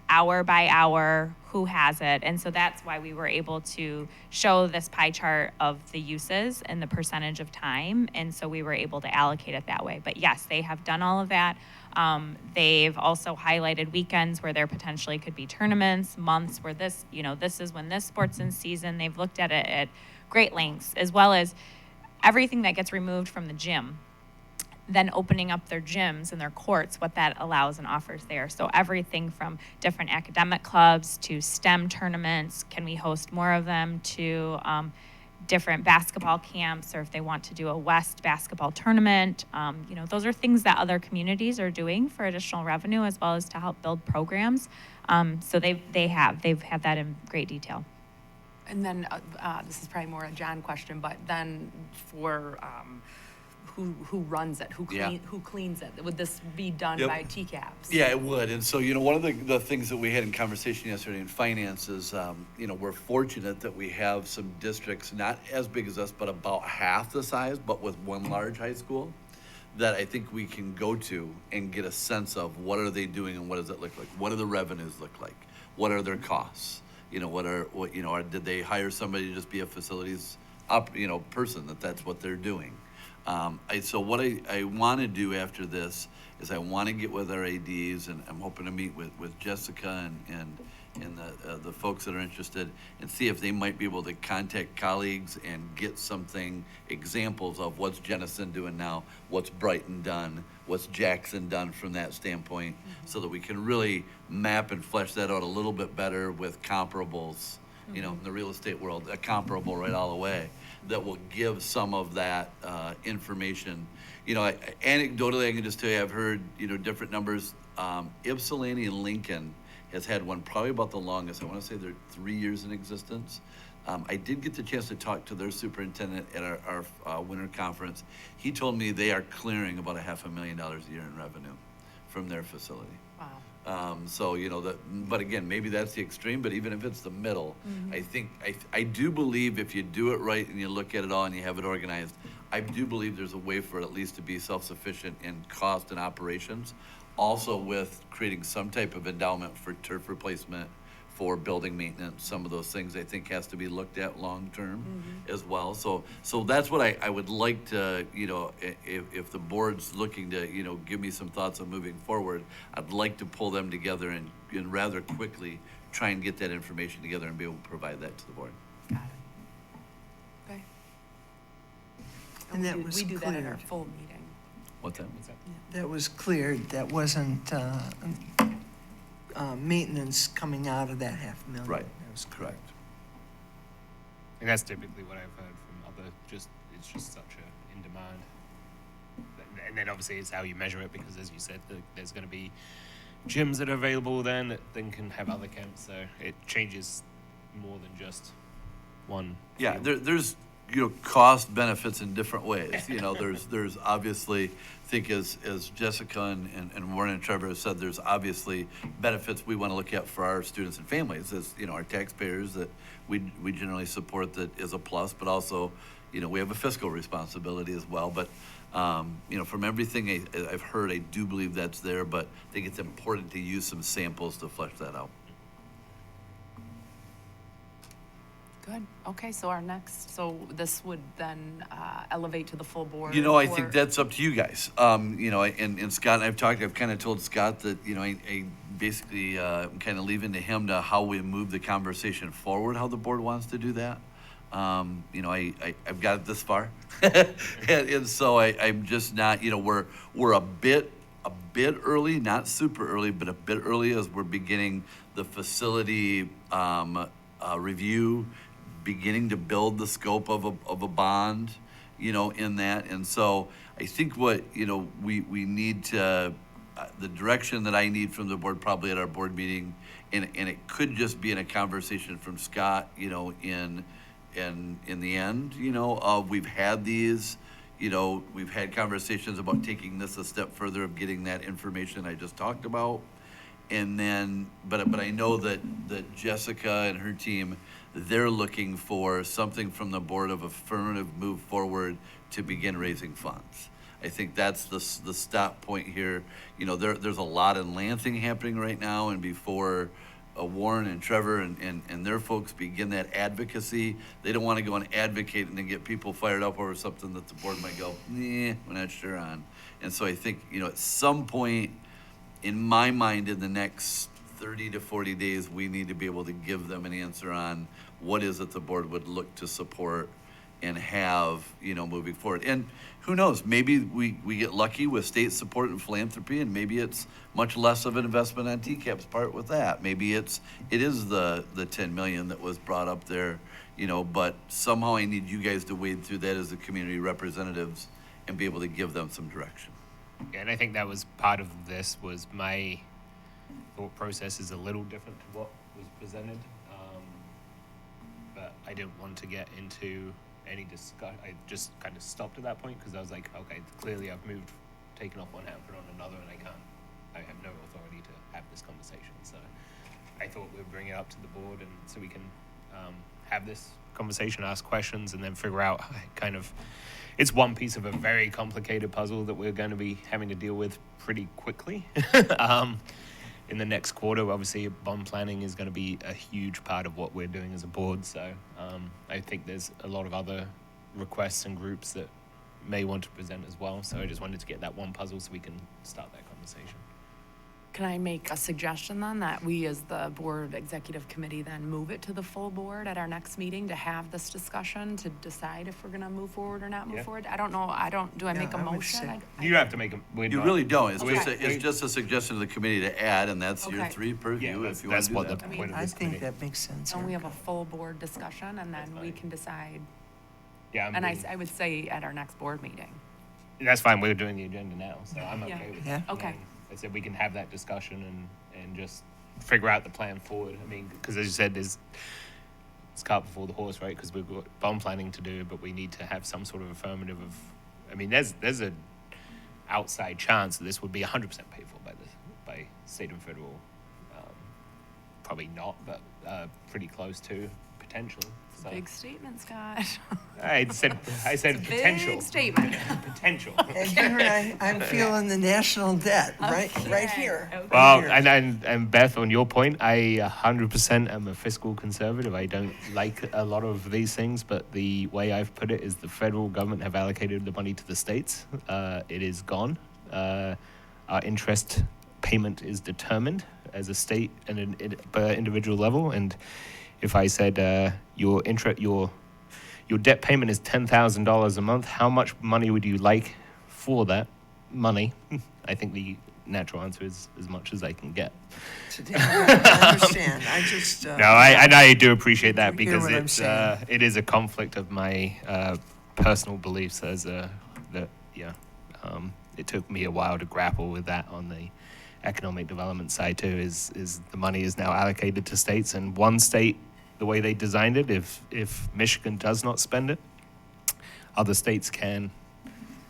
hour by hour, who has it. And so that's why we were able to show this pie chart of the uses and the percentage of time. And so we were able to allocate it that way. But yes, they have done all of that. They've also highlighted weekends where there potentially could be tournaments, months where this is when this sport's in season. They've looked at it at great lengths, as well as everything that gets removed from the gym, then opening up their gyms and their courts, what that allows and offers there. So everything from different academic clubs to STEM tournaments, can we host more of them, to different basketball camps, or if they want to do a West basketball tournament. Those are things that other communities are doing for additional revenue, as well as to help build programs. So they've had that in great detail. And then, this is probably more a John question, but then for who runs it? Yeah. Who cleans it? Would this be done Yep. by TCAPS? Yeah, it would. And so, one of the things that we had in conversation yesterday in finance is, we're fortunate that we have some districts, not as big as us, but about half the size, but with one large high school, that I think we can go to and get a sense of what are they doing and what does it look like? What do the revenues look like? What are their costs? Did they hire somebody to just be a facilities person that's what they're doing? So what I want to do after this is I want to get with our ADs, and I'm hoping to meet with Jessica and the folks that are interested, and see if they might be able to contact colleagues and get examples of what's Jenison doing now, what's Brighton done, what's Jackson done from that standpoint, so that we can really map and flesh that out a little bit better with comparables, in the real estate world, a comparable right all the way, that will give some of that information. Anecdotally, I can just tell you, I've heard, different numbers. Ypsilanti and Lincoln has had one probably about the longest. I want to say they're 3 years in existence. I did get the chance to talk to their superintendent at our winter conference. He told me they are clearing about $500,000 a year in revenue from their facility. Wow. But again, maybe that's the extreme, but even if it's the middle, I do believe if you do it right and you look at it all and you have it organized, I do believe there's a way for it at least to be self-sufficient in cost and operations, also with creating some type of endowment for turf replacement, for building maintenance. Some of those things I think has to be looked at long-term as well. So that's what I would like to, if the board's looking to, give me some thoughts on moving forward, I'd like to pull them together and rather quickly try and get that information together and be able to provide that to the board. Got it. Okay. And that was we do that at our cleared. full meeting. What's that? That was cleared, that wasn't maintenance coming out of that $500,000. Right. That was Correct. And that's typically what I've heard from other, it's just such a in demand. And then obviously it's how you measure it, because as you said, there's going to be gyms that are available then that then can have other camps, so it changes more than just one. Yeah, field. there's cost benefits in different ways. There's obviously, I think as Jessica and Warren and Trevor have said, there's obviously benefits we want to look at for our students and families, as our taxpayers that we generally support, that is a plus, but also we have a fiscal responsibility as well. But from everything I've heard, I do believe that's there, but I think it's important to use some samples to flesh that out. Good. Okay, so this would then elevate to the full board? I think that's up to you guys. And Scott and I've kind of told Scott that, I basically I'm kind of leaving to him to how we move the conversation forward, how the board wants to do that. I've got it this far. and so I'm just not, we're a bit early, not super early, but a bit early as we're beginning the facility review, beginning to build the scope of a bond, in that. And so I think what, we need to the direction that I need from the board probably at our board meeting, and it could just be in a conversation from Scott, you know, in the end, you know, of we've had these, you know, we've had conversations about taking this a step further of getting that information I just talked about. And then, but I know that Jessica and her team, they're looking for something from the board of affirmative move forward to begin raising funds. I think that's the stop point here. You know, there's a lot in Lansing happening right now, and before Warren and Trevor and their folks begin that advocacy, they don't want to go and advocate and then get people fired up over something that the board might go, nah, we're not sure on. And so I think, you know, at some point, in my mind, in the next 30 to 40 days, we need to be able to give them an answer on what is it the board would look to support and have, you know, moving forward. And who knows, maybe we get lucky with state support and philanthropy, and maybe it's much less of an investment on TCAP's part with that. Maybe it is the 10 million that was brought up there, you know, but somehow I need you guys to wade through that as the community representatives and be able to give them some direction. Yeah, and I think that was part of this, was my thought process is a little different to what was presented. But I didn't want to get into any discussion. I just kind of stopped at that point because I was like, okay, clearly I've taken off one hat, put on another, and I have no authority to have this conversation. So I thought we'd bring it up to the board, and so we can have this conversation, ask questions, and then figure out kind of, it's one piece of a very complicated puzzle that we're going to be having to deal with pretty quickly. In the next quarter, obviously, bond planning is going to be a huge part of what we're doing as a board. So I think there's a lot of other requests and groups that may want to present as well. So I just wanted to get that one puzzle so we can start that conversation. Can I make a suggestion then that we as the board executive committee then move it to the full board at our next meeting to have this discussion to decide if we're gonna move forward or not move forward? I don't know, do I make a I would motion? say- You don't have to make them. You really don't. It's Okay. just a suggestion to the committee to add, and that's your Okay. three purview Yeah, if you want that's to do what that. the point of I this think committee. that makes sense. Don't we have a Erica. full board discussion and then we fine. can decide? Yeah, And I would say at our next board meeting. that's fine. We're doing the agenda now, so I'm okay Yeah. with Yeah. that. Okay. I said we can have that discussion and just figure out the plan forward. I mean, because as you said, it's cart before the horse, right? Because we've got bond planning to do, but we need to have some sort of affirmative of. I mean, there's an outside chance that this would be 100% paid for by state and federal. Probably not, but pretty close to potential. So Big statement, Scott. I said potential. Big statement. Potential. And here I'm feeling the national debt, right here. Okay. Well, here. and Beth, on your point, I 100% am a fiscal conservative. I don't like a lot of these things, but the way I've put it is the federal government have allocated the money to the states. It is gone. Our interest payment is determined as a state and per individual level. And if I said your debt payment is $10,000 a month, how much money would you like for that money? I think the natural answer is as much as I can get. Today, I understand. I just. No, I do appreciate that You hear because what I'm saying. it is a conflict of my personal beliefs it took me a while to grapple with that on the economic development side too, is the money is now allocated to states, and one state, the way they designed it, if Michigan does not spend it, other states can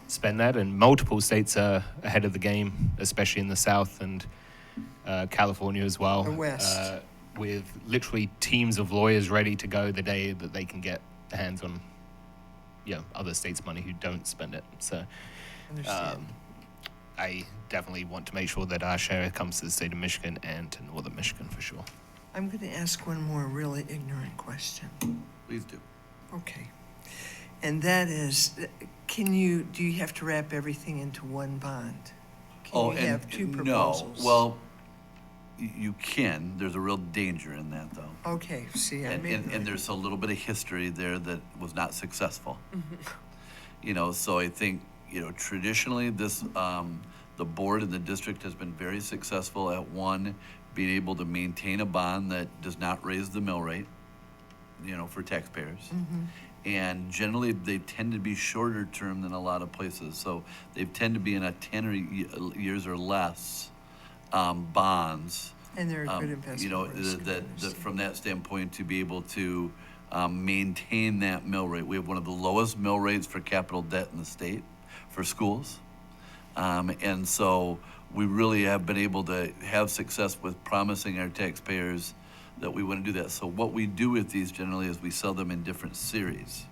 spend that, and multiple states are ahead of the game, especially in the South and California as well. The West. With literally teams of lawyers ready to go the day that they can get hands on other states' money who don't spend it. So Understand. I definitely want to make sure that our share comes to the state of Michigan and to northern Michigan for sure. I'm going to ask one more really ignorant question. Please do. Okay. And that is, do you have to wrap everything into one bond? Can you have two proposals? No. Well, you can. There's a real danger in that, though. Okay, see, I'm And ignorant. there's a little bit of history there that was not successful. So I think, traditionally this, the board and the district has been very successful at being able to maintain a bond that does not raise the mill rate, for taxpayers. And generally, they tend to be shorter term than a lot of places. So they tend to be in a 10 years or less bonds. And they're a good investment. You know, risk, I that understand. from that standpoint, to be able to maintain that mill rate. We have one of the lowest mill rates for capital debt in the state for schools. And so we really have been able to have success with promising our taxpayers that we want to do that. So what we do with these generally is we sell them in different series.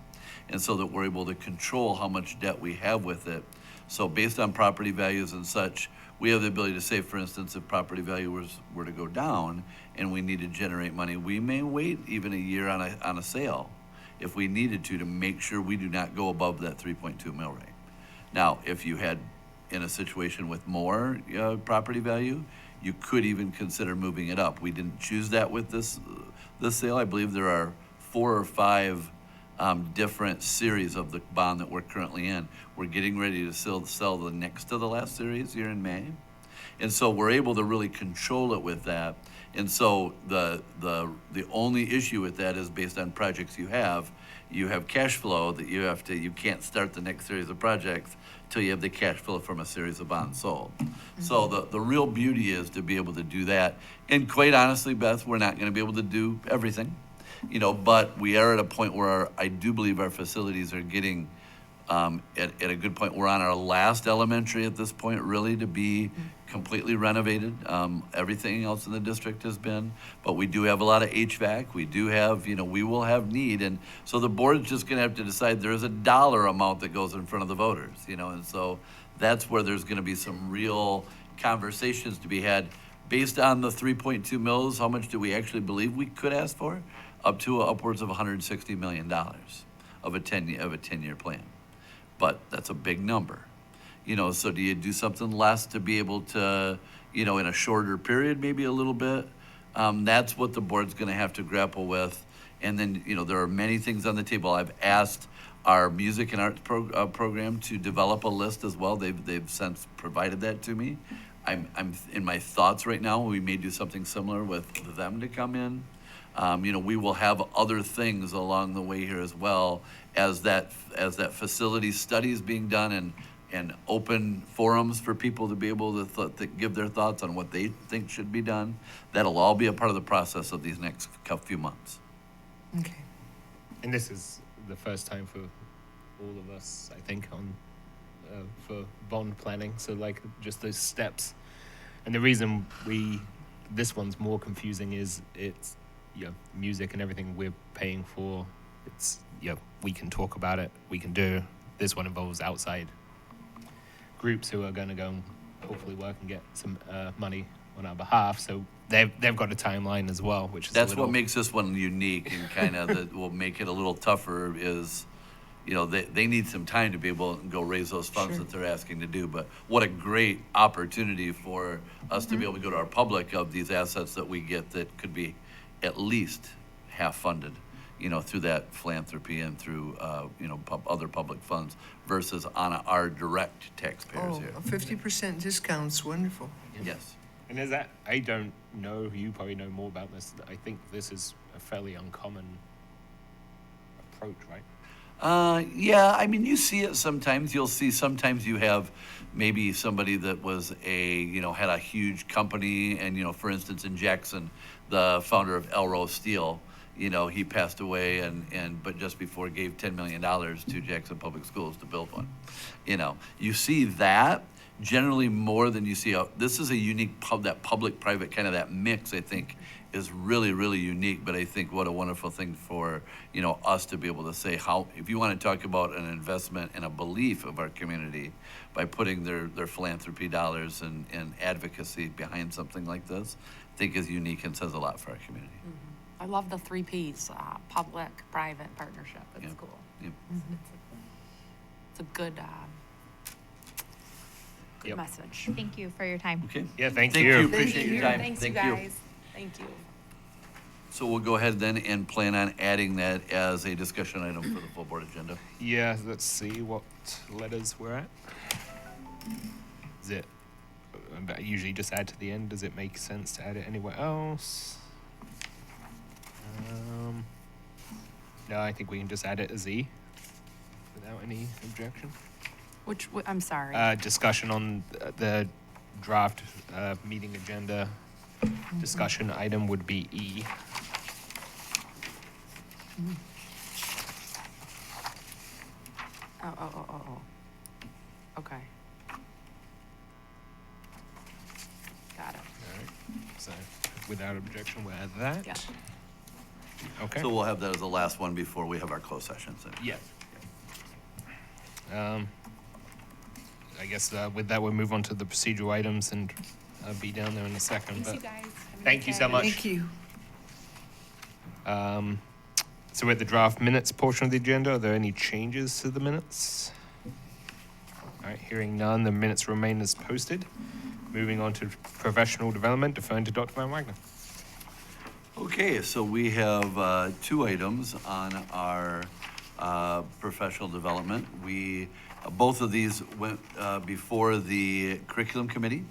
And so that we're able to control how much debt we have with it. So based on property values and such, we have the ability to say, for instance, if property value were to go down and we need to generate money, we may wait even a year on a sale if we needed to make sure we do not go above that 3.2 mill rate. Now, if you had in a situation with more property value, you could even consider moving it up. We didn't choose that with this sale. I believe there are 4 or 5 different series of the bond that we're currently in. We're getting ready to sell the next to the last series here in May. And so we're able to really control it with that. And so the only issue with that is based on projects you have cash flow that you can't start the next series of projects till you have the cash flow from a series of bonds sold. So the real beauty is to be able to do that. And quite honestly, Beth, we're not gonna be able to do everything, you know, but we are at a point where I do believe our facilities are getting at a good point. We're on our last elementary at this point, really, to be completely renovated. Everything else in the district has been, but we do have a lot of HVAC. We do have, you know, we will have need. And so the board's just gonna have to decide there is a dollar amount that goes in front of the voters, you know, and so that's where there's gonna be some real conversations to be had based on the 3.2 mils. How much do we actually believe we could ask for? Up to upwards of $160 million of a 10-year plan. But that's a big number. You know, so do you do something less to be able to, you know, in a shorter period, maybe a little bit? That's what the board's gonna have to grapple with. And then, you know, there are many things on the table. I've asked our music and arts program to develop a list as well. They've since provided that to me. I'm in my thoughts right now. We may do something similar with them to come in. You know, we will have other things along the way here as well as that facility study is being done and open forums for people to be able to give their thoughts on what they think should be done. That'll all be a part of the process of these next few months. Okay. And this is the first time for all of us, I think, on for bond planning. So like just those steps. And the reason this one's more confusing is it's music and everything we're paying for. It's we can talk about it, we can do. This one involves outside groups who are going to go and hopefully work and get some money on our behalf. So they've got a timeline as well, which is that's what makes this one unique and kind of that will make it a little tougher is, you know, they need some time to be able to go raise those funds that they're asking to do. But what a great opportunity for us to be able to go to our public of these assets that we get that could be at least half funded, you know, through that philanthropy and through, you know, other public funds versus on our direct taxpayers Oh, here. a 50% discount's wonderful. Yes. And is that, I don't know, you probably know more about this. I think this is a fairly uncommon approach, right? Yeah, I mean, you see it sometimes. You'll see sometimes you have maybe somebody that was had a huge company and, you know, for instance, in Jackson, the founder of Elrow Steel, you know, he passed away but just before gave $10 million to Jackson Public Schools to build one. You know, you see that generally more than you see. This is a unique that public-private kind of that mix, I think, is really, really unique. But I think what a wonderful thing for, you know, us to be able to say how, if you want to talk about an investment and a belief of our community by putting their philanthropy dollars and advocacy behind something like this, I think is unique and says a lot for our community. I love the 3 Ps, public-private partnership. It's cool. Yep. It's a good message. Thank you for your time. Okay. Yeah, thank Thank you. you. Appreciate your time. Thanks, Thank you you. guys. Thank you. So we'll go ahead then and plan on adding that as a discussion item for the full board agenda. Yeah, let's see what letters we're at. Is it, I usually just add to the end. Does it make sense to add it anywhere else? No, I think we can just add it as E without any objection. I'm sorry. Discussion on the draft meeting agenda. Discussion item would be E. Oh. Okay. Got it. All right. So without objection, we'll add that. Yeah. Okay. So we'll have that as the last one before we have our closed sessions. Yeah. I guess with that, we'll move on to the procedural items and be down there in a second. Thanks, but you guys. Have a thank good you day. so much. Thank you. So we're at the draft minutes portion of the agenda. Are there any changes to the minutes? All right, hearing none, the minutes remain as posted. Moving on to professional development, deferring to Dr. Van Wagner. Okay, so we have 2 items on our professional development. Both of these went before the curriculum committee.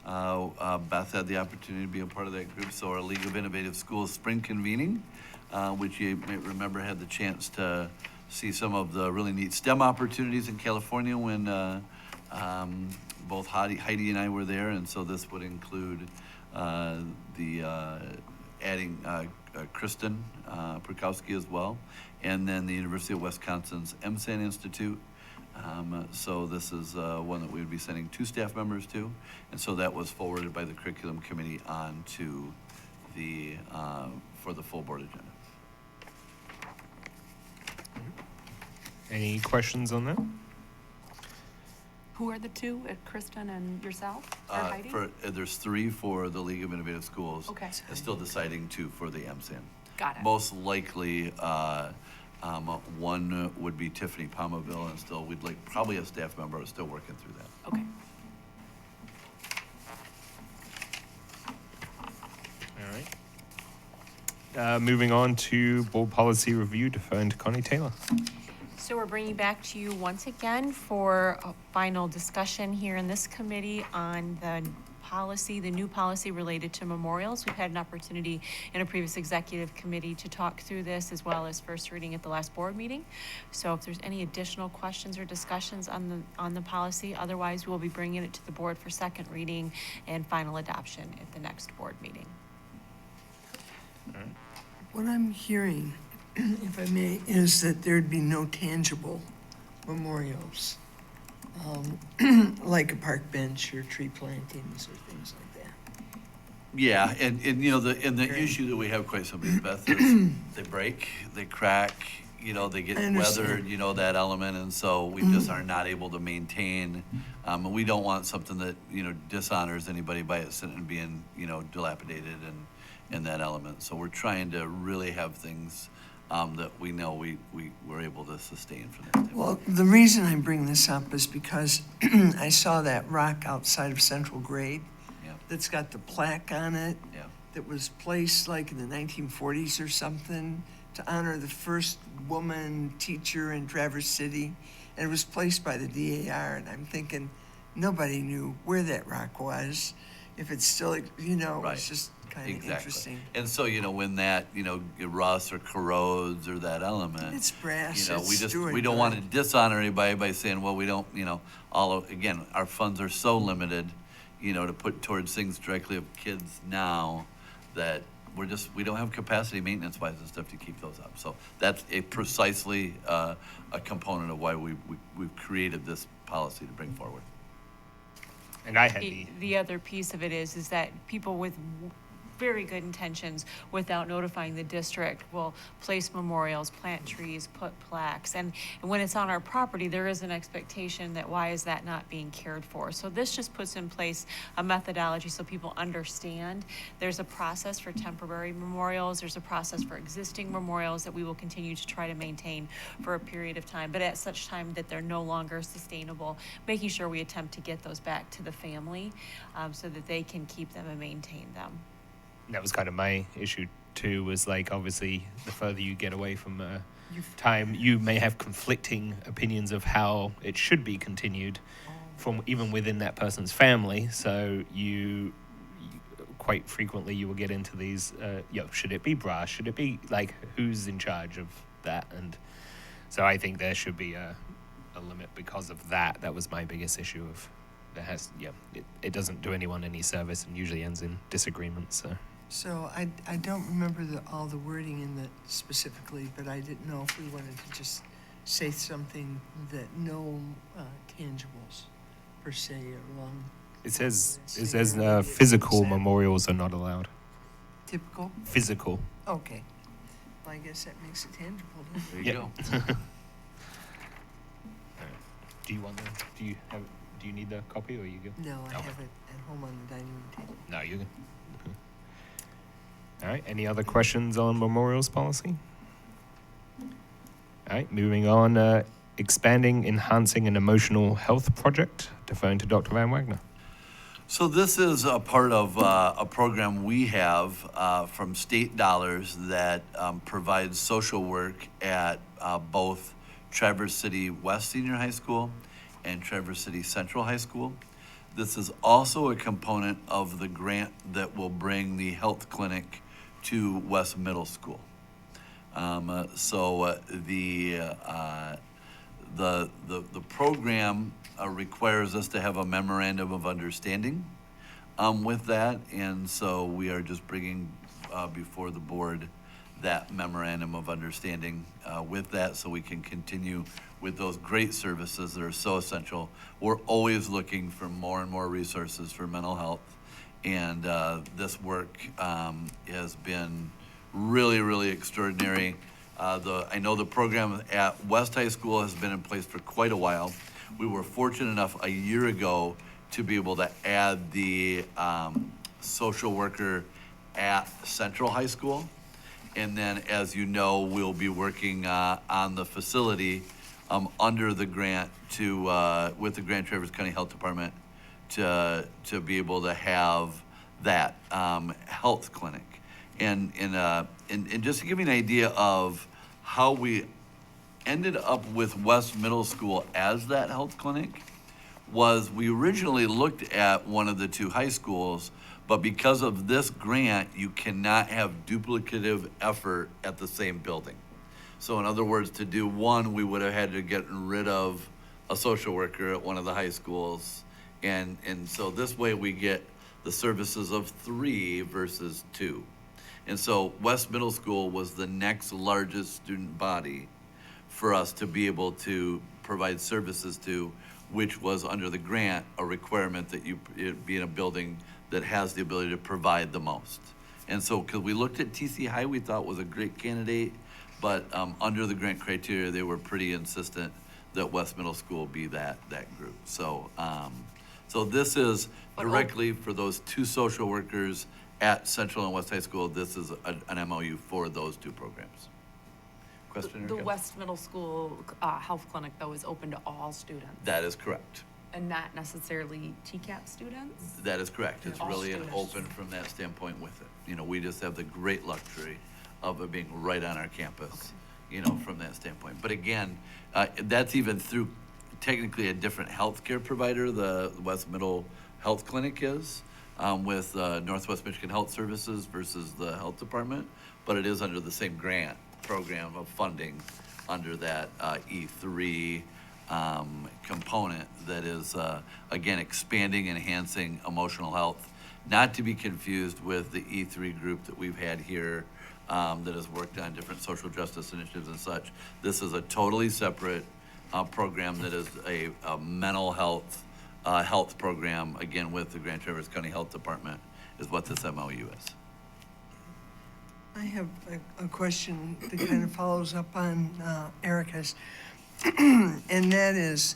Beth had the opportunity to be a part of that group, so our League of Innovative Schools spring convening, which you may remember had the chance to see some of the really neat STEM opportunities in California when both Heidi and I were there, and so this would include adding Kristen Prokowski as well, and then the University of Wisconsin's MSAN Institute. So this is one that we would be sending 2 staff members to, and so that was forwarded by the curriculum committee on to the for the full board agenda. Any questions on that? Who are the 2? Kristen and yourself? Or Heidi? There's 3 for the League of Innovative Schools. Okay. And still deciding 2 for the MSAN. Got it. Most likely, one would be Tiffany Palmaville, and still, we'd like probably a staff member is still working through that. Okay. All right. Moving on to board policy review, deferring to Connie Taylor. So we're bringing back to you once again for a final discussion here in this committee on the new policy related to memorials. We've had an opportunity in a previous executive committee to talk through this, as well as first reading at the last board meeting. So if there's any additional questions or discussions on the policy, otherwise we'll be bringing it to the board for second reading and final adoption at the next board meeting. What I'm hearing, if I may, is that there'd be no tangible memorials, like a park bench or tree plantings or things like that. Yeah, and you know, the issue that we have quite simply, Beth, is they break, they crack, you know, they get I understand. weathered, you know, that element, and so we just are not able to maintain. And we don't want something that, you know, dishonors anybody by it sitting and being, you know, dilapidated and that element. So we're trying to really have things that we know we were able to sustain from that. Well, the reason I bring this up is because I saw that rock outside of Central Grade Yeah, that's got the plaque on it yeah. that was placed like in the 1940s or something to honor the first woman teacher in Traverse City. And it was placed by the DAR, and I'm thinking, nobody knew where that rock was. If it's still, you know, Right. it's just kind of Exactly. interesting. And so, you know, when that, you know, rusts or corrodes or that element. It's brass, You know, it's doing we don't want to good. dishonor anybody by saying, well, we don't, you know, again, our funds are so limited, you know, to put towards things directly of kids now that we don't have capacity maintenance wise and stuff to keep those up. So that's precisely a component of why we've created this policy to bring forward. And I had The other piece of it is that people with very good intentions, without notifying the district, will place memorials, plant trees, put plaques. And when it's on our property, there is an expectation that why is that not being cared for? So this just puts in place a methodology so people understand. There's a process for temporary memorials. There's a process for existing memorials that we will continue to try to maintain for a period of time. But at such time that they're no longer sustainable, making sure we attempt to get those back to the family so that they can keep them and maintain them. that was kind of my issue too, was like, obviously the further you get away from time, you may have conflicting opinions of how it should be continued from even within that person's family. So you quite frequently you will get into these, should it be brass? Should it be, like, who's in charge of that, and so I think there should be a limit because of that. That was my biggest issue of it doesn't do anyone any service and usually ends in disagreement. So I don't remember all the wording in that specifically, but I didn't know if we wanted to just say something that no tangibles per se along. It says physical memorials are not allowed. Typical? Physical. Okay. Well, I guess that makes it tangible, doesn't it? There you Yep. go. Do you need the copy or are you good? No, I Okay. have it at home on the dining room table. No, you're good. All right. Any other questions on memorials policy? All right. Moving on. Expanding, enhancing an emotional health project. Deferring to Dr. Van Wagner. So this is a part of a program we have from state dollars that provides social work at both Traverse City West Senior High School and Traverse City Central High School. This is also a component of the grant that will bring the health clinic to West Middle School. The program requires us to have a memorandum of understanding with that, and so we are just bringing before the board that memorandum of understanding with that, so we can continue with those great services that are so essential. We're always looking for more and more resources for mental health, and this work has been really, really extraordinary. I know the program at West High School has been in place for quite a while. We were fortunate enough a year ago to be able to add the social worker at Central High School. And then, as you know, we'll be working on the facility under the grant with the Grand Traverse County Health Department to be able to have that health clinic. And just to give you an idea of how we ended up with West Middle School as that health clinic, was we originally looked at one of the two high schools, but because of this grant, you cannot have duplicative effort at the same building. So in other words, to do one, we would have had to get rid of a social worker at one of the high schools. And so this way we get the services of 3 versus 2. And so West Middle School was the next largest student body for us to be able to provide services to, which was under the grant a requirement that it be in a building that has the ability to provide the most. And so, because we looked at TC High, we thought was a great candidate, but under the grant criteria, they were pretty insistent that West Middle School be that group. So, so this is directly for those 2 social workers at Central and West High School. This is an MOU for those 2 programs. Question? The West Middle School health clinic, though, is open to all students That is correct. and not necessarily TCAP students? That is correct. It's All really an students. open from that standpoint with it. You know, we just have the great luxury of it being right on our campus, you know, from that standpoint. But again, that's even through technically a different healthcare provider, the West Middle Health Clinic is, with Northwest Michigan Health Services versus the Health Department, but it is under the same grant program of funding under that E3 component that is, again, expanding, enhancing emotional health, not to be confused with the E3 group that we've had here that has worked on different social justice initiatives and such. This is a totally separate program that is a mental health health program, again, with the Grand Traverse County Health Department, is what this MOU is. I have a question that kind of follows up on Erica's, and that is,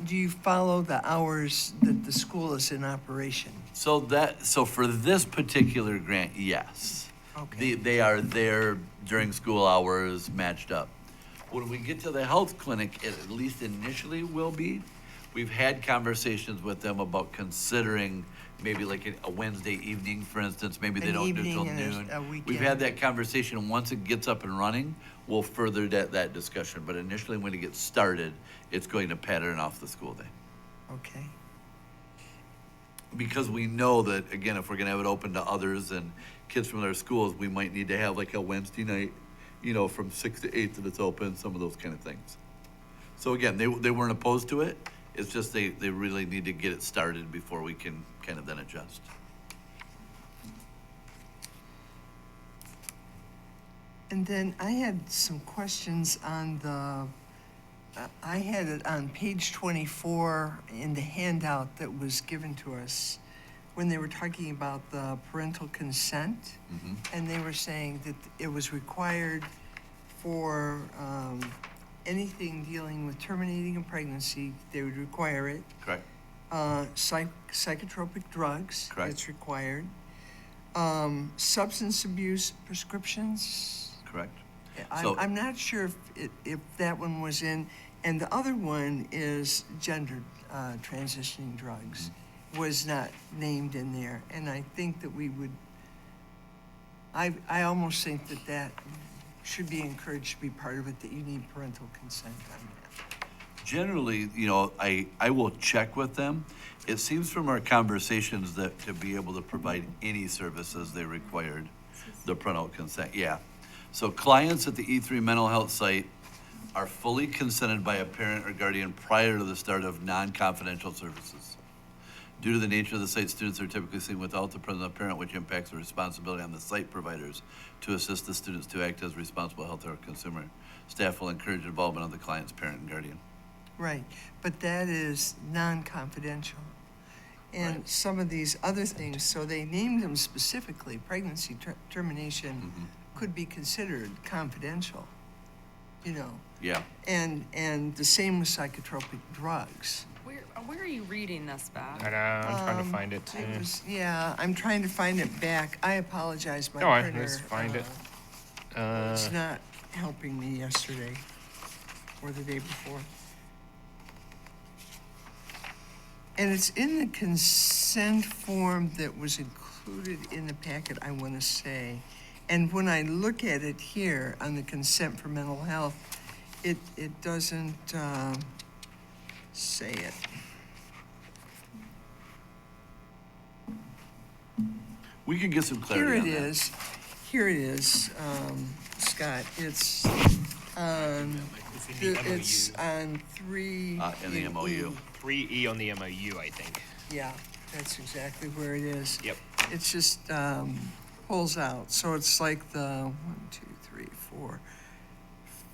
do you follow the hours that the school is in operation? So for this particular grant, yes. Okay. They are there during school hours, matched up. When we get to the health clinic, it at least initially will be. We've had conversations with them about considering maybe like a Wednesday evening, for instance, maybe they An don't do it till evening and a noon. We've weekend. had that conversation, and once it gets up and running, we'll further that discussion. But initially, when it gets started, it's going to pattern off the school day. Okay. Because we know that, again, if we're gonna have it open to others and kids from other schools, we might need to have like a Wednesday night from 6 to 8 that it's open, some of those kind of things. So again, they weren't opposed to it. It's just they really need to get it started before we can kind of then adjust. And then I had some questions on I had it on page 24 in the handout that was given to us when they were talking about the parental consent. And they were saying that it was required for anything dealing with terminating a pregnancy, they would require it. Correct. Psychotropic drugs, Correct. it's required. Substance abuse prescriptions. Correct. I'm, I'm not sure if that one was in, and the other one is gender transitioning drugs, was not named in there. And I think that we would, I almost think that that should be encouraged to be part of it, that you need parental consent on that. Generally, I will check with them. It seems from our conversations that to be able to provide any services they required, the parental consent, yeah. So clients at the E3 mental health site are fully consented by a parent or guardian prior to the start of non-confidential services. Due to the nature of the site, students are typically seen without the presence of a parent, which impacts the responsibility on the site providers to assist the students to act as responsible healthcare consumer. Staff will encourage involvement of the client's parent and guardian. Right, but that is non-confidential. And Right. some of these other things, so they named them specifically, pregnancy termination could be considered confidential, Yeah. And the same with psychotropic drugs. Where are you reading this, Beth? I'm trying to find it. I'm trying to find it back. I apologize, my No, printer. let's find it. It's not helping me yesterday or the day before. And it's in the consent form that was included in the packet, I want to say. And when I look at it here on the consent for mental health, it doesn't say it. We can get some clarity on that. Here it is, Scott. It's it's on 3. In the MOU. 3E on the MOU, I think. Yeah, that's exactly where it is. Yep. It's just pulls out. So it's like the 1, 2, 3, 4,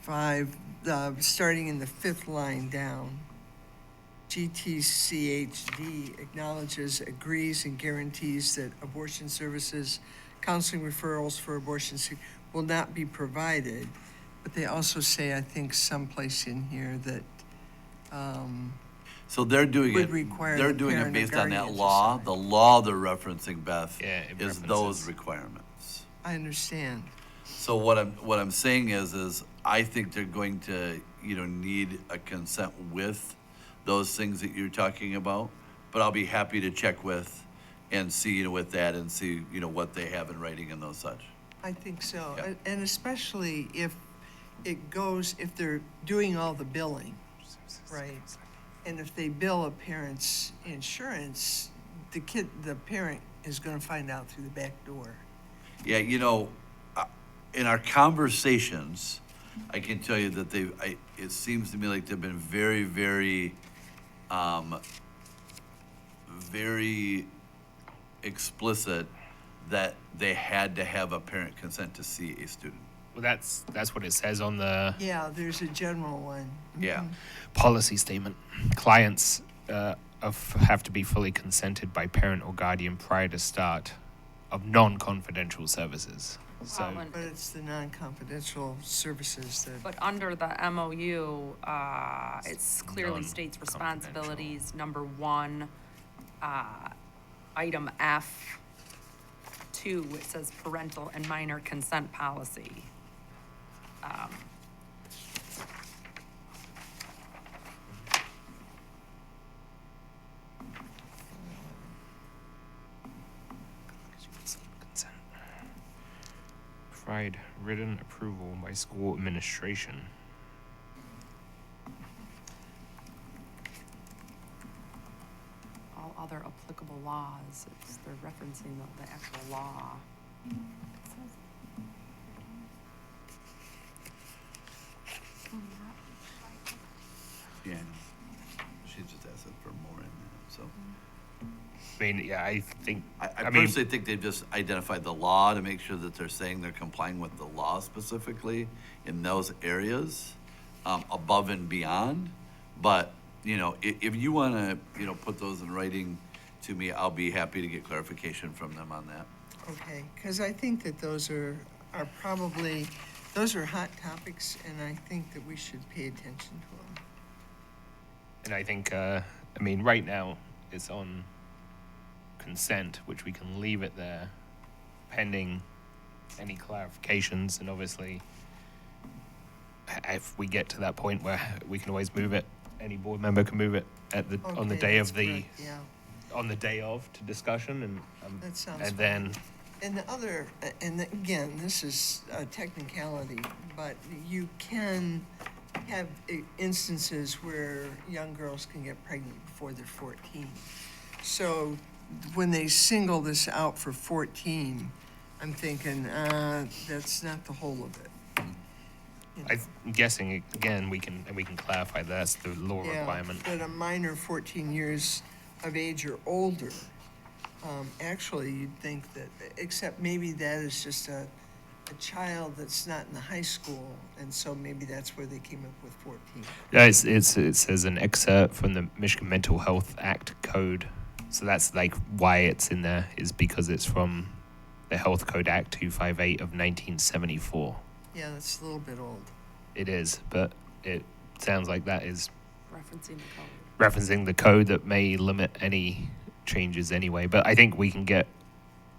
5, starting in the 5th line down. GTCHD acknowledges, agrees, and guarantees that abortion services, counseling referrals for abortion will not be provided. But they also say, I think, someplace in here that So they're doing would it, require they're the doing it parent or based on that guardian to law. sign. The law they're referencing, Beth, Yeah, it is those references. requirements. I understand. So what I'm saying is I think they're going to, need a consent with those things that you're talking about. But I'll be happy to check with and see, with that and see, what they have in writing and those such. I think so. Yeah. And especially if if they're doing all the billing, right? And if they bill a parent's insurance, the parent is going to find out through the back door. Yeah, in our conversations, I can tell you that it seems to me like they've been very, very, very explicit that they had to have a parent consent to see a student. Well, that's what it says on the Yeah, there's a general one. Yeah. policy statement. Clients have to be fully consented by parent or guardian prior to start of non-confidential services. So But it's the non-confidential services that. But under the MOU, it's clearly states responsibilities, number 1, item F2, it says parental and minor consent policy. consent. Provide written approval by school administration. All other applicable laws, they're referencing the actual law. yeah, I think. I mean, personally think they've just identified the law to make sure that they're saying they're complying with the law specifically in those areas, above and beyond. But, if you want to, put those in writing to me, I'll be happy to get clarification from them on that. Okay, because I think that those are probably, those are hot topics, and I think that we should pay attention to them. and I think, right now it's on consent, which we can leave it there pending any clarifications. And obviously, if we get to that point where we can always move it, any board member can move it on the Okay, day that's of the, correct, yeah. on the day of to discussion, and That sounds and fine. then And the other, and again, this is a technicality, but you can have instances where young girls can get pregnant before they're 14. So when they single this out for 14, I'm thinking, that's not the whole of it. You know? I'm guessing again we can clarify that's the law Yeah, requirement. but a minor 14 years of age or older, actually, you'd think that, except maybe that is just a child that's not in the high school, and so maybe that's where they came up with 14. Yeah, it says an excerpt from the Michigan Mental Health Act code. So that's like why it's in there is because it's from the Health Code Act 258 of 1974. Yeah, that's a little bit old. It is, but it sounds like that is Referencing the code. referencing the code that may limit any changes anyway. But I think we can get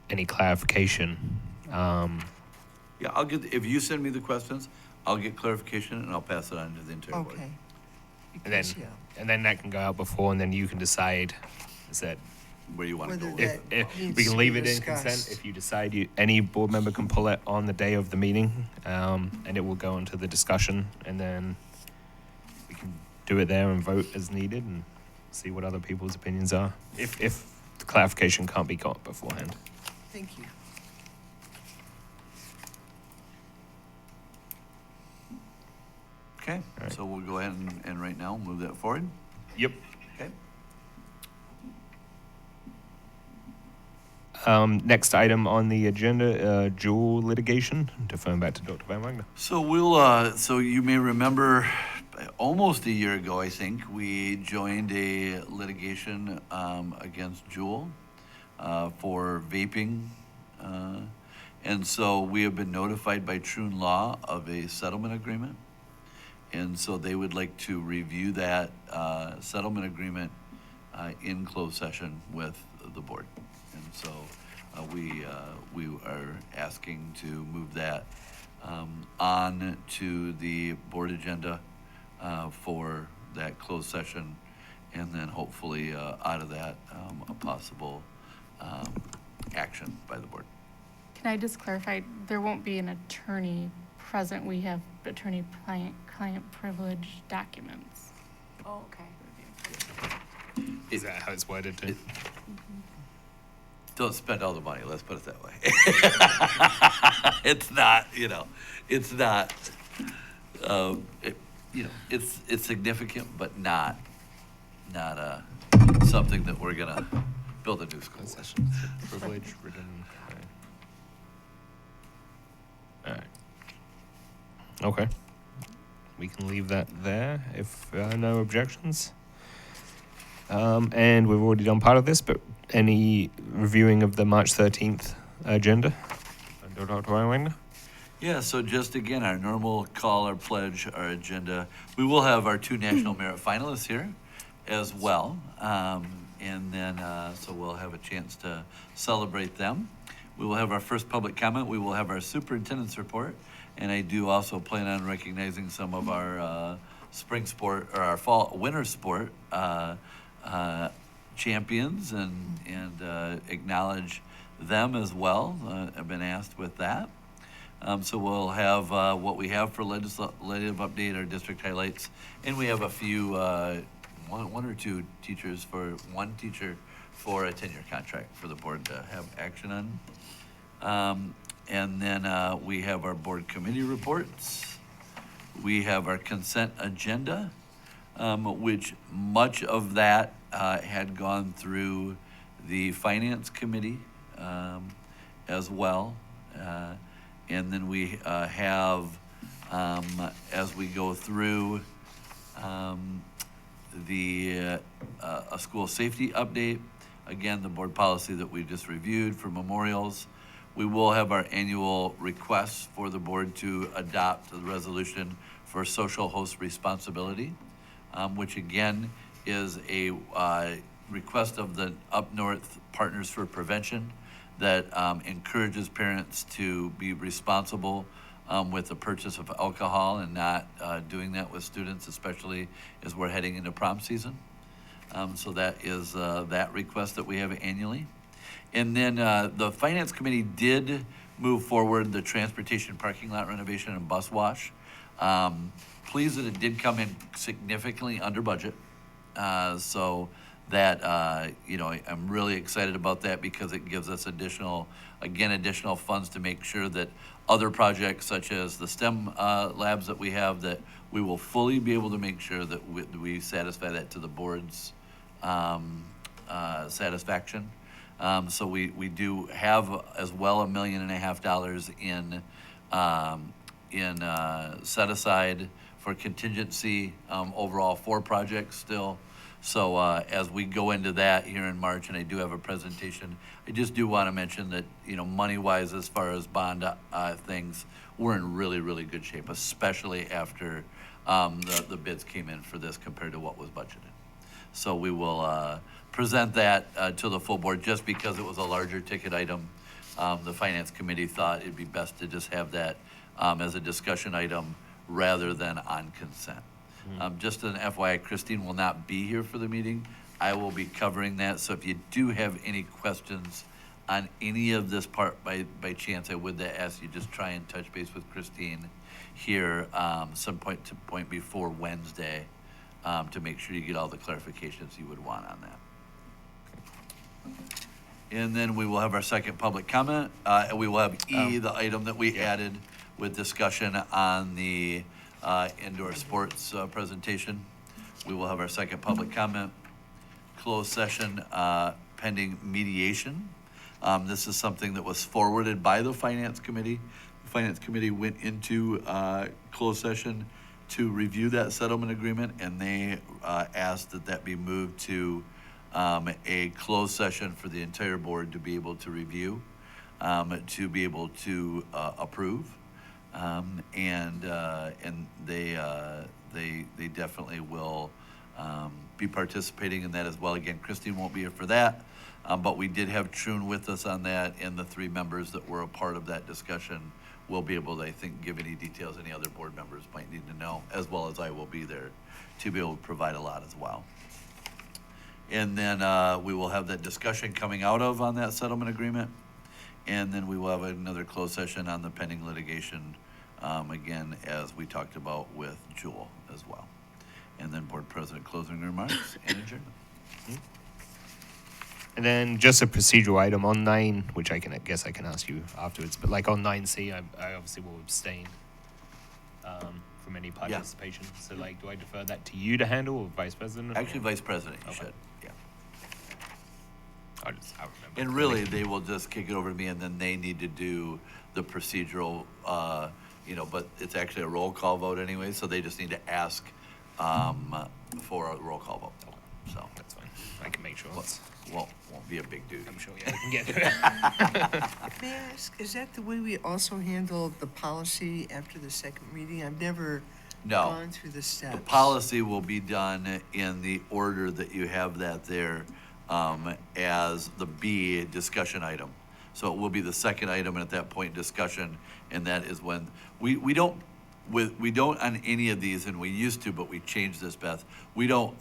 any clarification. Yeah, if you send me the questions, I'll get clarification and I'll pass it on to the entire board. Okay. And then, Because, yeah, and then that can go out before, and then you can decide. Is that Where you want to go Whether with that- it. if needs we can to leave be it in consent, discussed. if you decide any board member can pull it on the day of the meeting, and it will go into the discussion, and then we can do it there and vote as needed and see what other people's opinions are. If the clarification can't be got beforehand. thank you. Okay, All right. so we'll go ahead and right now move that forward. Yep. Okay. Next item on the agenda, dual litigation. Deferring back to Dr. Van Wagner. So so you may remember, almost a year ago, I think, we joined a litigation against Juul for vaping. And so we have been notified by Troon Law of a settlement agreement. And so they would like to review that settlement agreement in closed session with the board. And so we are asking to move that on to the board agenda for that closed session, and then hopefully out of that a possible action by the board. Can I just clarify, there won't be an attorney present, we have attorney-client privilege documents. Oh, okay. Is that how it's worded? Too? Don't spend all the money, let's put it that way. It's not, it's not, it's significant, but not something that we're gonna build a new school with. Privilege written. All right. Okay. We can leave that there if no objections. And we've already done part of this, but any reviewing of the March 13th agenda? Dr. Wagner? Yeah, so just again, our normal call, our pledge, our agenda. We will have our 2 National Merit finalists here as well. And then, so we'll have a chance to celebrate them. We will have our first public comment. We will have our superintendent's report. And I do also plan on recognizing some of our spring sport, or our winter sport champions and acknowledge them as well. I've been asked with that. So we'll have what we have for legislative update, our district highlights, and we have a few, one or two teachers one teacher for a tenure contract for the board to have action on. And then we have our board committee reports. We have our consent agenda, which much of that had gone through the Finance Committee as well. And then we have, as we go through, a school safety update. Again, the board policy that we just reviewed for memorials. We will have our annual requests for the board to adopt the resolution for social host responsibility, which again is a request of the Up North Partners for Prevention that encourages parents to be responsible with the purchase of alcohol and not doing that with students, especially as we're heading into prom season. So that is that request that we have annually. And then the Finance Committee did move forward the transportation parking lot renovation and bus wash. Pleased that it did come in significantly under budget. So that, you know, I'm really excited about that because it gives us additional funds to make sure that other projects such as the STEM labs that we have, that we will fully be able to make sure that we satisfy that to the board's satisfaction. So we do have as well $1.5 million in set aside for contingency overall 4 projects still. So as we go into that here in March, and I do have a presentation, I just do want to mention that, you know, money-wise, as far as bond things, we're in really, really good shape, especially after the bids came in for this compared to what was budgeted. So we will present that to the full board just because it was a larger ticket item. The Finance Committee thought it'd be best to just have that as a discussion item rather than on consent. Just an FYI, Christine will not be here for the meeting. I will be covering that. So if you do have any questions on any of this part by chance, I would ask you just try and touch base with Christine here some point before Wednesday to make sure you get all the clarifications you would want on that. And then we will have our second public comment. We will have the item that we added with discussion on the indoor sports presentation. We will have our second public comment. Closed session pending mediation. This is something that was forwarded by the Finance Committee. The Finance Committee went into closed session to review that settlement agreement, and they asked that be moved to a closed session for the entire board to be able to review, to be able to approve. And they definitely will be participating in that as well. Again, Christine won't be here for that, but we did have Troon with us on that, and the 3 members that were a part of that discussion will be able to, I think, give any details any other board members might need to know, as well as I will be there to be able to provide a lot as well. And then we will have that discussion coming out of on that settlement agreement. And then we will have another closed session on the pending litigation, again, as we talked about with Jewel as well. And then board president closing remarks and adjournment. And then just a procedural item on 9, which I guess I can ask you afterwards, but like on 9C, I obviously will abstain from any participation. So like, do I defer that to you to handle or vice president? Actually, vice president, you should, yeah. I'll remember. And really, they will just kick it over to me, and then they need to do the procedural, you know, but it's actually a roll call vote anyway, so they just need to ask for a roll call vote. So That's fine. I can make sure. won't be a big duty. I'm sure, yeah, we can get it. May I ask, is that the way we also handle the policy after the second reading? I've never No. gone through the steps. The policy will be done in the order that you have that there as the B discussion item. So it will be the second item, and at that point, discussion, and that is when, we don't on any of these, and we used to, but we changed this, Beth, we don't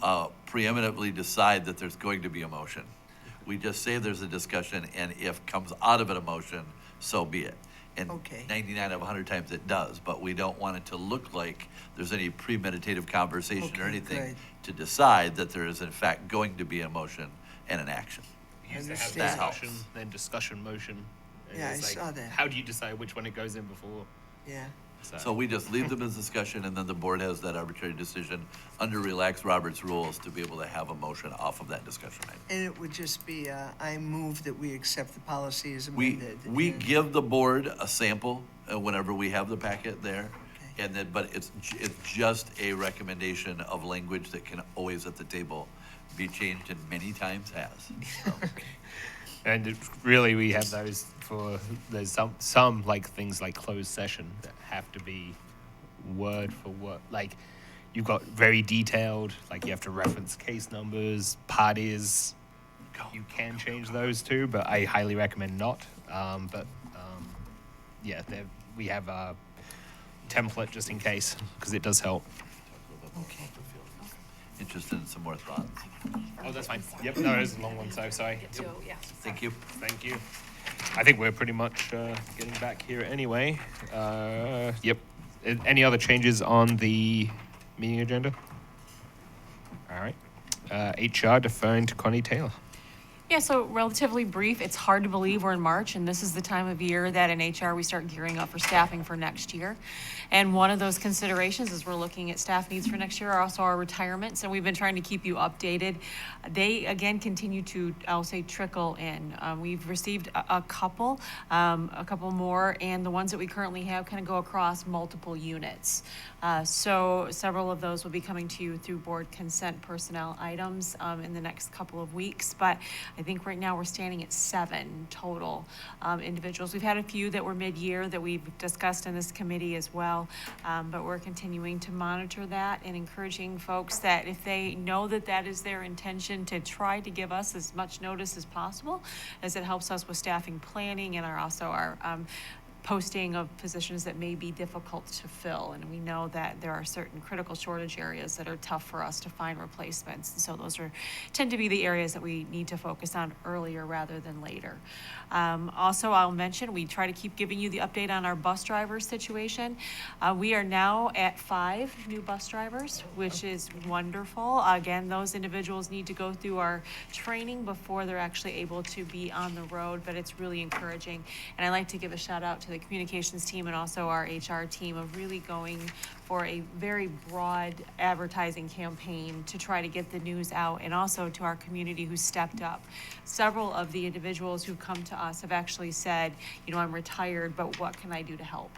preeminently decide that there's going to be a motion. We just say there's a discussion, and if comes out of it a motion, so be it. And Okay. 99 of 100 times it does, but we don't want it to look like there's any premeditative conversation or Okay, anything good. to decide that there is in fact going to be a motion and an action. Used to have Understand. discussion, then discussion motion. And Yeah, it's I saw that. How do you decide which one it goes in before? Yeah. So we just leave them as discussion, and then the board has that arbitrary decision under relaxed Roberts rules to be able to have a motion off of that discussion item. And it would just be, I move that we accept the policy as We amended. and- give the board a sample whenever we have the packet there. And then, but it's just a recommendation of language that can always at the table be changed and many times has. So, And really, we have those for, there's some like things like closed session that have to be word for word. Like, you've got very detailed, like you have to reference case numbers, parties. You can change those too, but I highly recommend not. Yeah, we have a template just in case, because it does help. Okay. Interested in some more thoughts? Oh, that's fine. Yep, no, it is a long one, so sorry. Thank you. Thank you. I think we're pretty much getting back here anyway. Yep. Any other changes on the meeting agenda? All right. HR deferring to Connie Taylor. Yeah, so relatively brief. It's hard to believe we're in March, and this is the time of year that in HR we start gearing up for staffing for next year. And one of those considerations as we're looking at staff needs for next year are also our retirements, and we've been trying to keep you updated. They, again, continue to, I'll say, trickle in. We've received a couple more, and the ones that we currently have kind of go across multiple units. So several of those will be coming to you through board consent personnel items in the next couple of weeks. But I think right now we're standing at 7 total individuals. We've had a few that were mid-year that we've discussed in this committee as well. But we're continuing to monitor that and encouraging folks that if they know that that is their intention, to try to give us as much notice as possible, as it helps us with staffing planning and also our posting of positions that may be difficult to fill. And we know that there are certain critical shortage areas that are tough for us to find replacements. And so those tend to be the areas that we need to focus on earlier rather than later. Also, I'll mention, we try to keep giving you the update on our bus driver situation. We are now at 5 new bus drivers, which is wonderful. Again, those individuals need to go through our training before they're actually able to be on the road, but it's really encouraging. And I'd like to give a shout out to the communications team and also our HR team of really going for a very broad advertising campaign to try to get the news out, and also to our community who stepped up. Several of the individuals who come to us have actually said, you know, I'm retired, but what can I do to help?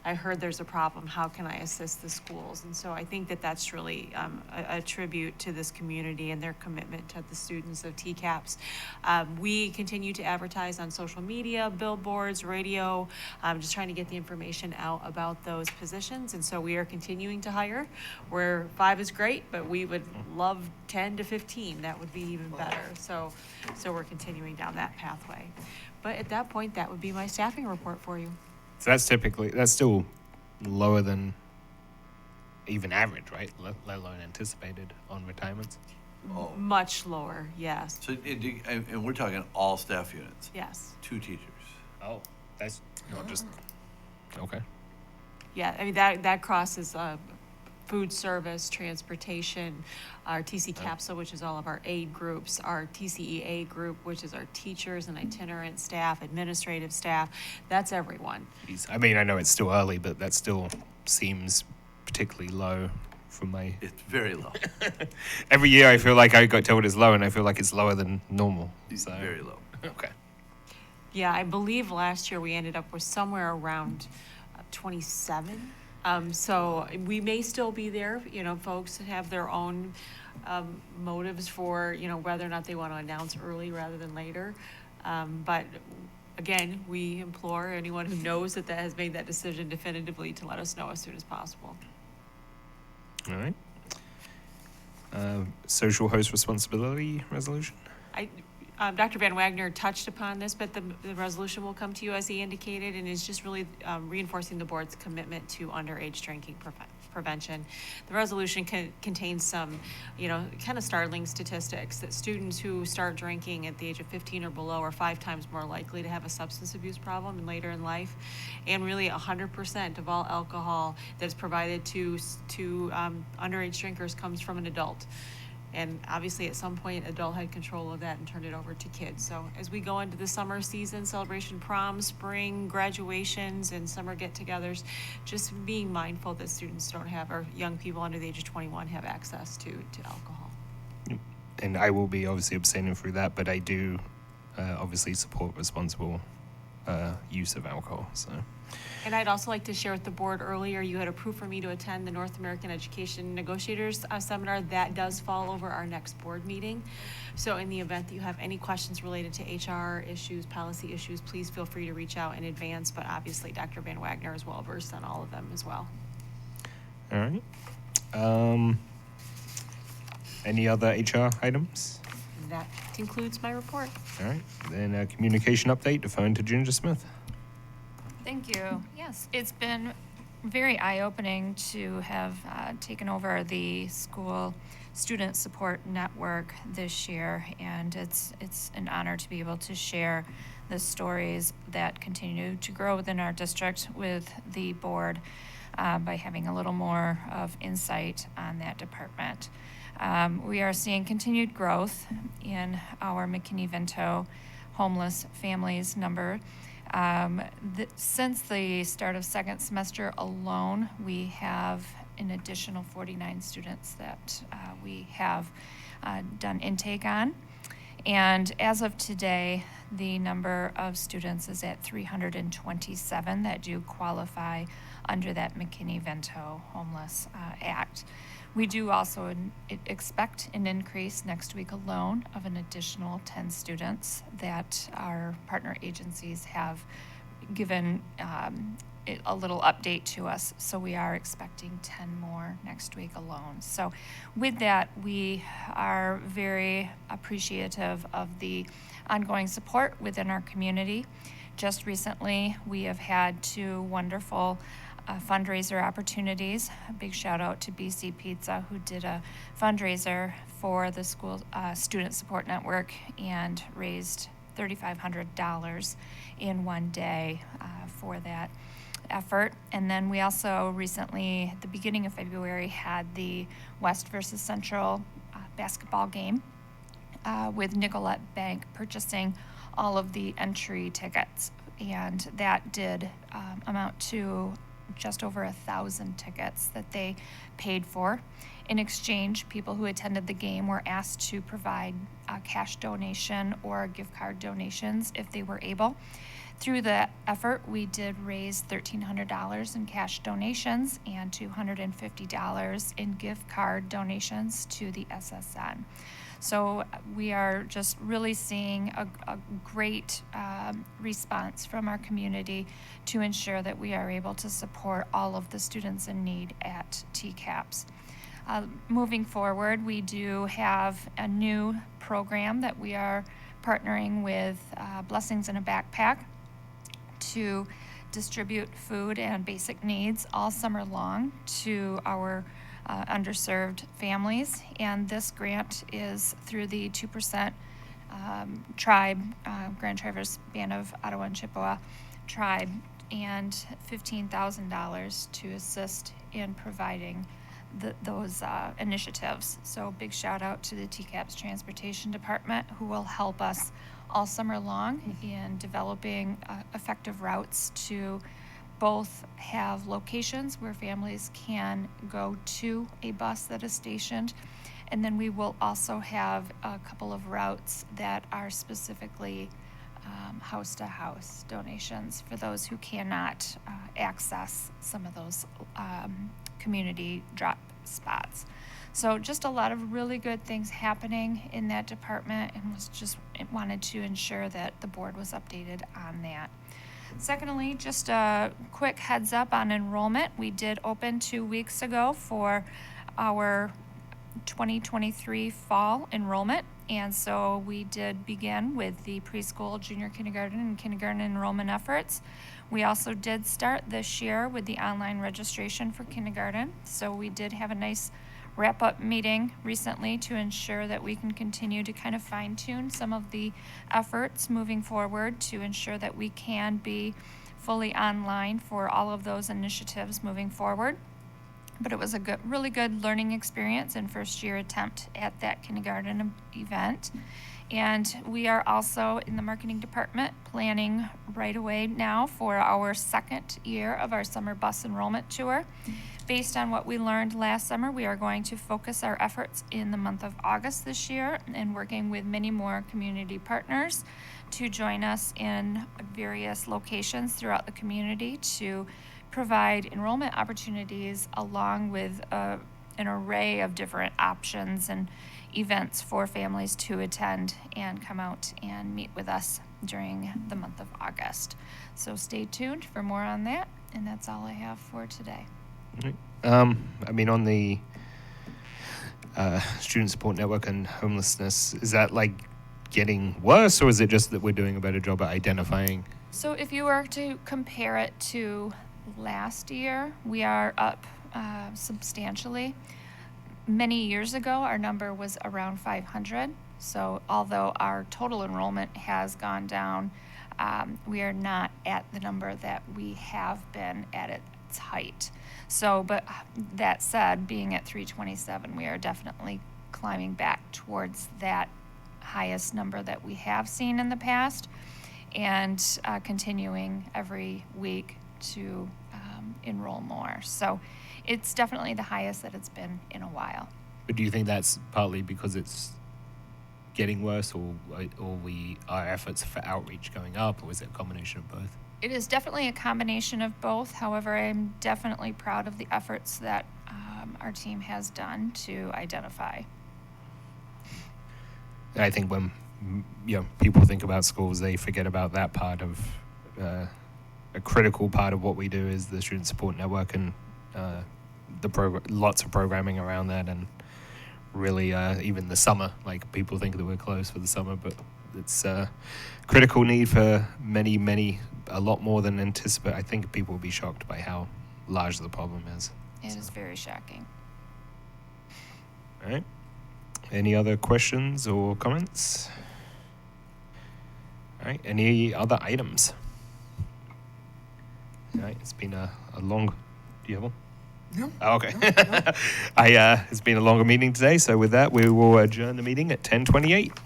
I heard there's a problem. How can I assist the schools? And so I think that that's really a tribute to this community and their commitment to the students of TCAPS. We continue to advertise on social media, billboards, radio, just trying to get the information out about those positions. And so we are continuing to hire. Where 5 is great, but we would love 10 to 15. That would be even better. So we're continuing down that pathway. But at that point, that would be my staffing report for you. So that's still lower than even average, right? Let alone anticipated on retirements. Oh. Much lower, yes. So, and we're talking all staff units, Yes. 2 teachers. Oh, that's not just, okay. Yeah, I mean, that crosses food service, transportation, our TC Capsule, which is all of our aid groups, our TCEA group, which is our teachers and itinerant staff, administrative staff. That's everyone. I mean, I know it's still early, but that still seems particularly low from my... It's very low. Every year I feel like I got told it's low, and I feel like it's lower than normal. It's So very low. Okay. Yeah, I believe last year we ended up with somewhere around 27. So we may still be there, you know, folks that have their own motives for, you know, whether or not they want to announce early rather than later. But again, we implore anyone who knows that has made that decision definitively to let us know as soon as possible. All right. Social host responsibility resolution. Dr. Van Wagner touched upon this, but the resolution will come to you as he indicated, and is just really reinforcing the board's commitment to underage drinking prevention. The resolution contains some, you know, kind of startling statistics that students who start drinking at the age of 15 or below are 5 times more likely to have a substance abuse problem and later in life, and really 100% of all alcohol that is provided to underage drinkers comes from an adult. And obviously, at some point, adult had control of that and turned it over to kids. So as we go into the summer season, celebration, prom, spring, graduations, and summer get-togethers, just being mindful that students don't have, or young people under the age of 21 have access to alcohol. And I will be obviously abstaining through that, but I do obviously support responsible use of alcohol. So. And I'd also like to share with the board, earlier you had approved for me to attend the North American Education Negotiators Seminar. That does fall over our next board meeting. So in the event that you have any questions related to HR issues, policy issues, please feel free to reach out in advance. But obviously, Dr. Van Wagner is well versed on all of them as well. All right. Any other HR items? That concludes my report. All right. Then a communication update, deferring to Ginger Smith. Thank you. Yes, it's been very eye-opening to have taken over the school student support network this year, and it's an honor to be able to share the stories that continue to grow within our district with the board by having a little more of insight on that department. We are seeing continued growth in our McKinney-Vento homeless families number. Since the start of second semester alone, we have an additional 49 students that we have done intake on. And as of today, the number of students is at 327 that do qualify under that McKinney-Vento Homeless Act. We do also expect an increase next week alone of an additional 10 students that our partner agencies have given a little update to us. So we are expecting 10 more next week alone. So with that, we are very appreciative of the ongoing support within our community. Just recently, we have had 2 wonderful fundraiser opportunities. A big shout out to BC Pizza, who did a fundraiser for the school student support network and raised $3,500 in one day for that effort. And then we also recently, at the beginning of February, had the West versus Central basketball game with Nicollet Bank purchasing all of the entry tickets. And that did amount to just over 1,000 tickets that they paid for. In exchange, people who attended the game were asked to provide a cash donation or gift card donations if they were able. Through the effort, we did raise $1,300 in cash donations and $250 in gift card donations to the SSN. So we are just really seeing a great response from our community to ensure that we are able to support all of the students in need at TCAPS. Moving forward, we do have a new program that we are partnering with Blessings in a Backpack to distribute food and basic needs all summer long to our underserved families. And this grant is through the 2% tribe, Grand Traverse Band of Ottawa and Chippewa tribe, and $15,000 to assist in providing those initiatives. So big shout out to the TCAPS Transportation Department, who will help us all summer long in developing effective routes to both have locations where families can go to a bus that is stationed, and then we will also have a couple of routes that are specifically house-to-house donations for those who cannot access some of those community drop spots. So just a lot of really good things happening in that department, and wanted to ensure that the board was updated on that. Secondly, just a quick heads up on enrollment. We did open 2 weeks ago for our 2023 fall enrollment. And so we did begin with the preschool, junior kindergarten, and kindergarten enrollment efforts. We also did start this year with the online registration for kindergarten. So we did have a nice wrap-up meeting recently to ensure that we can continue to kind of fine-tune some of the efforts moving forward to ensure that we can be fully online for all of those initiatives moving forward. but it was a really good learning experience and first year attempt at that kindergarten event. And we are also in the marketing department planning right away now for our second year of our summer bus enrollment tour. Based on what we learned last summer, we are going to focus our efforts in the month of August this year and working with many more community partners to join us in various locations throughout the community to provide enrollment opportunities along with an array of different options and events for families to attend and come out and meet with us during the month of August. So stay tuned for more on that, and that's all I have for today. I mean, on the Student Support Network and homelessness, is that like getting worse, or is it just that we're doing a better job at identifying? So if you were to compare it to last year, we are up substantially. Many years ago, our number was around 500. So although our total enrollment has gone down, we are not at the number that we have been at its height. So, but that said, being at 327, we are definitely climbing back towards that highest number that we have seen in the past, and continuing every week to enroll more. So it's definitely the highest that it's been in a while. But do you think that's partly because it's getting worse, or our efforts for outreach going up, or is it a combination of both? It is definitely a combination of both. However, I'm definitely proud of the efforts that our team has done to identify. I think when people think about schools, they forget about that part of a critical part of what we do is the Student Support Network, and lots of programming around that, and really even the summer, like people think that we're closed for the summer, but it's a critical need for many, a lot more than anticipate. I think people will be shocked by how large the problem is. It is very shocking. All right. Any other questions or comments? All right. Any other items? All right. It's been a long. Do you have one? No. Oh, okay. It's been a longer meeting today, so with that, we will adjourn the meeting at 10:28.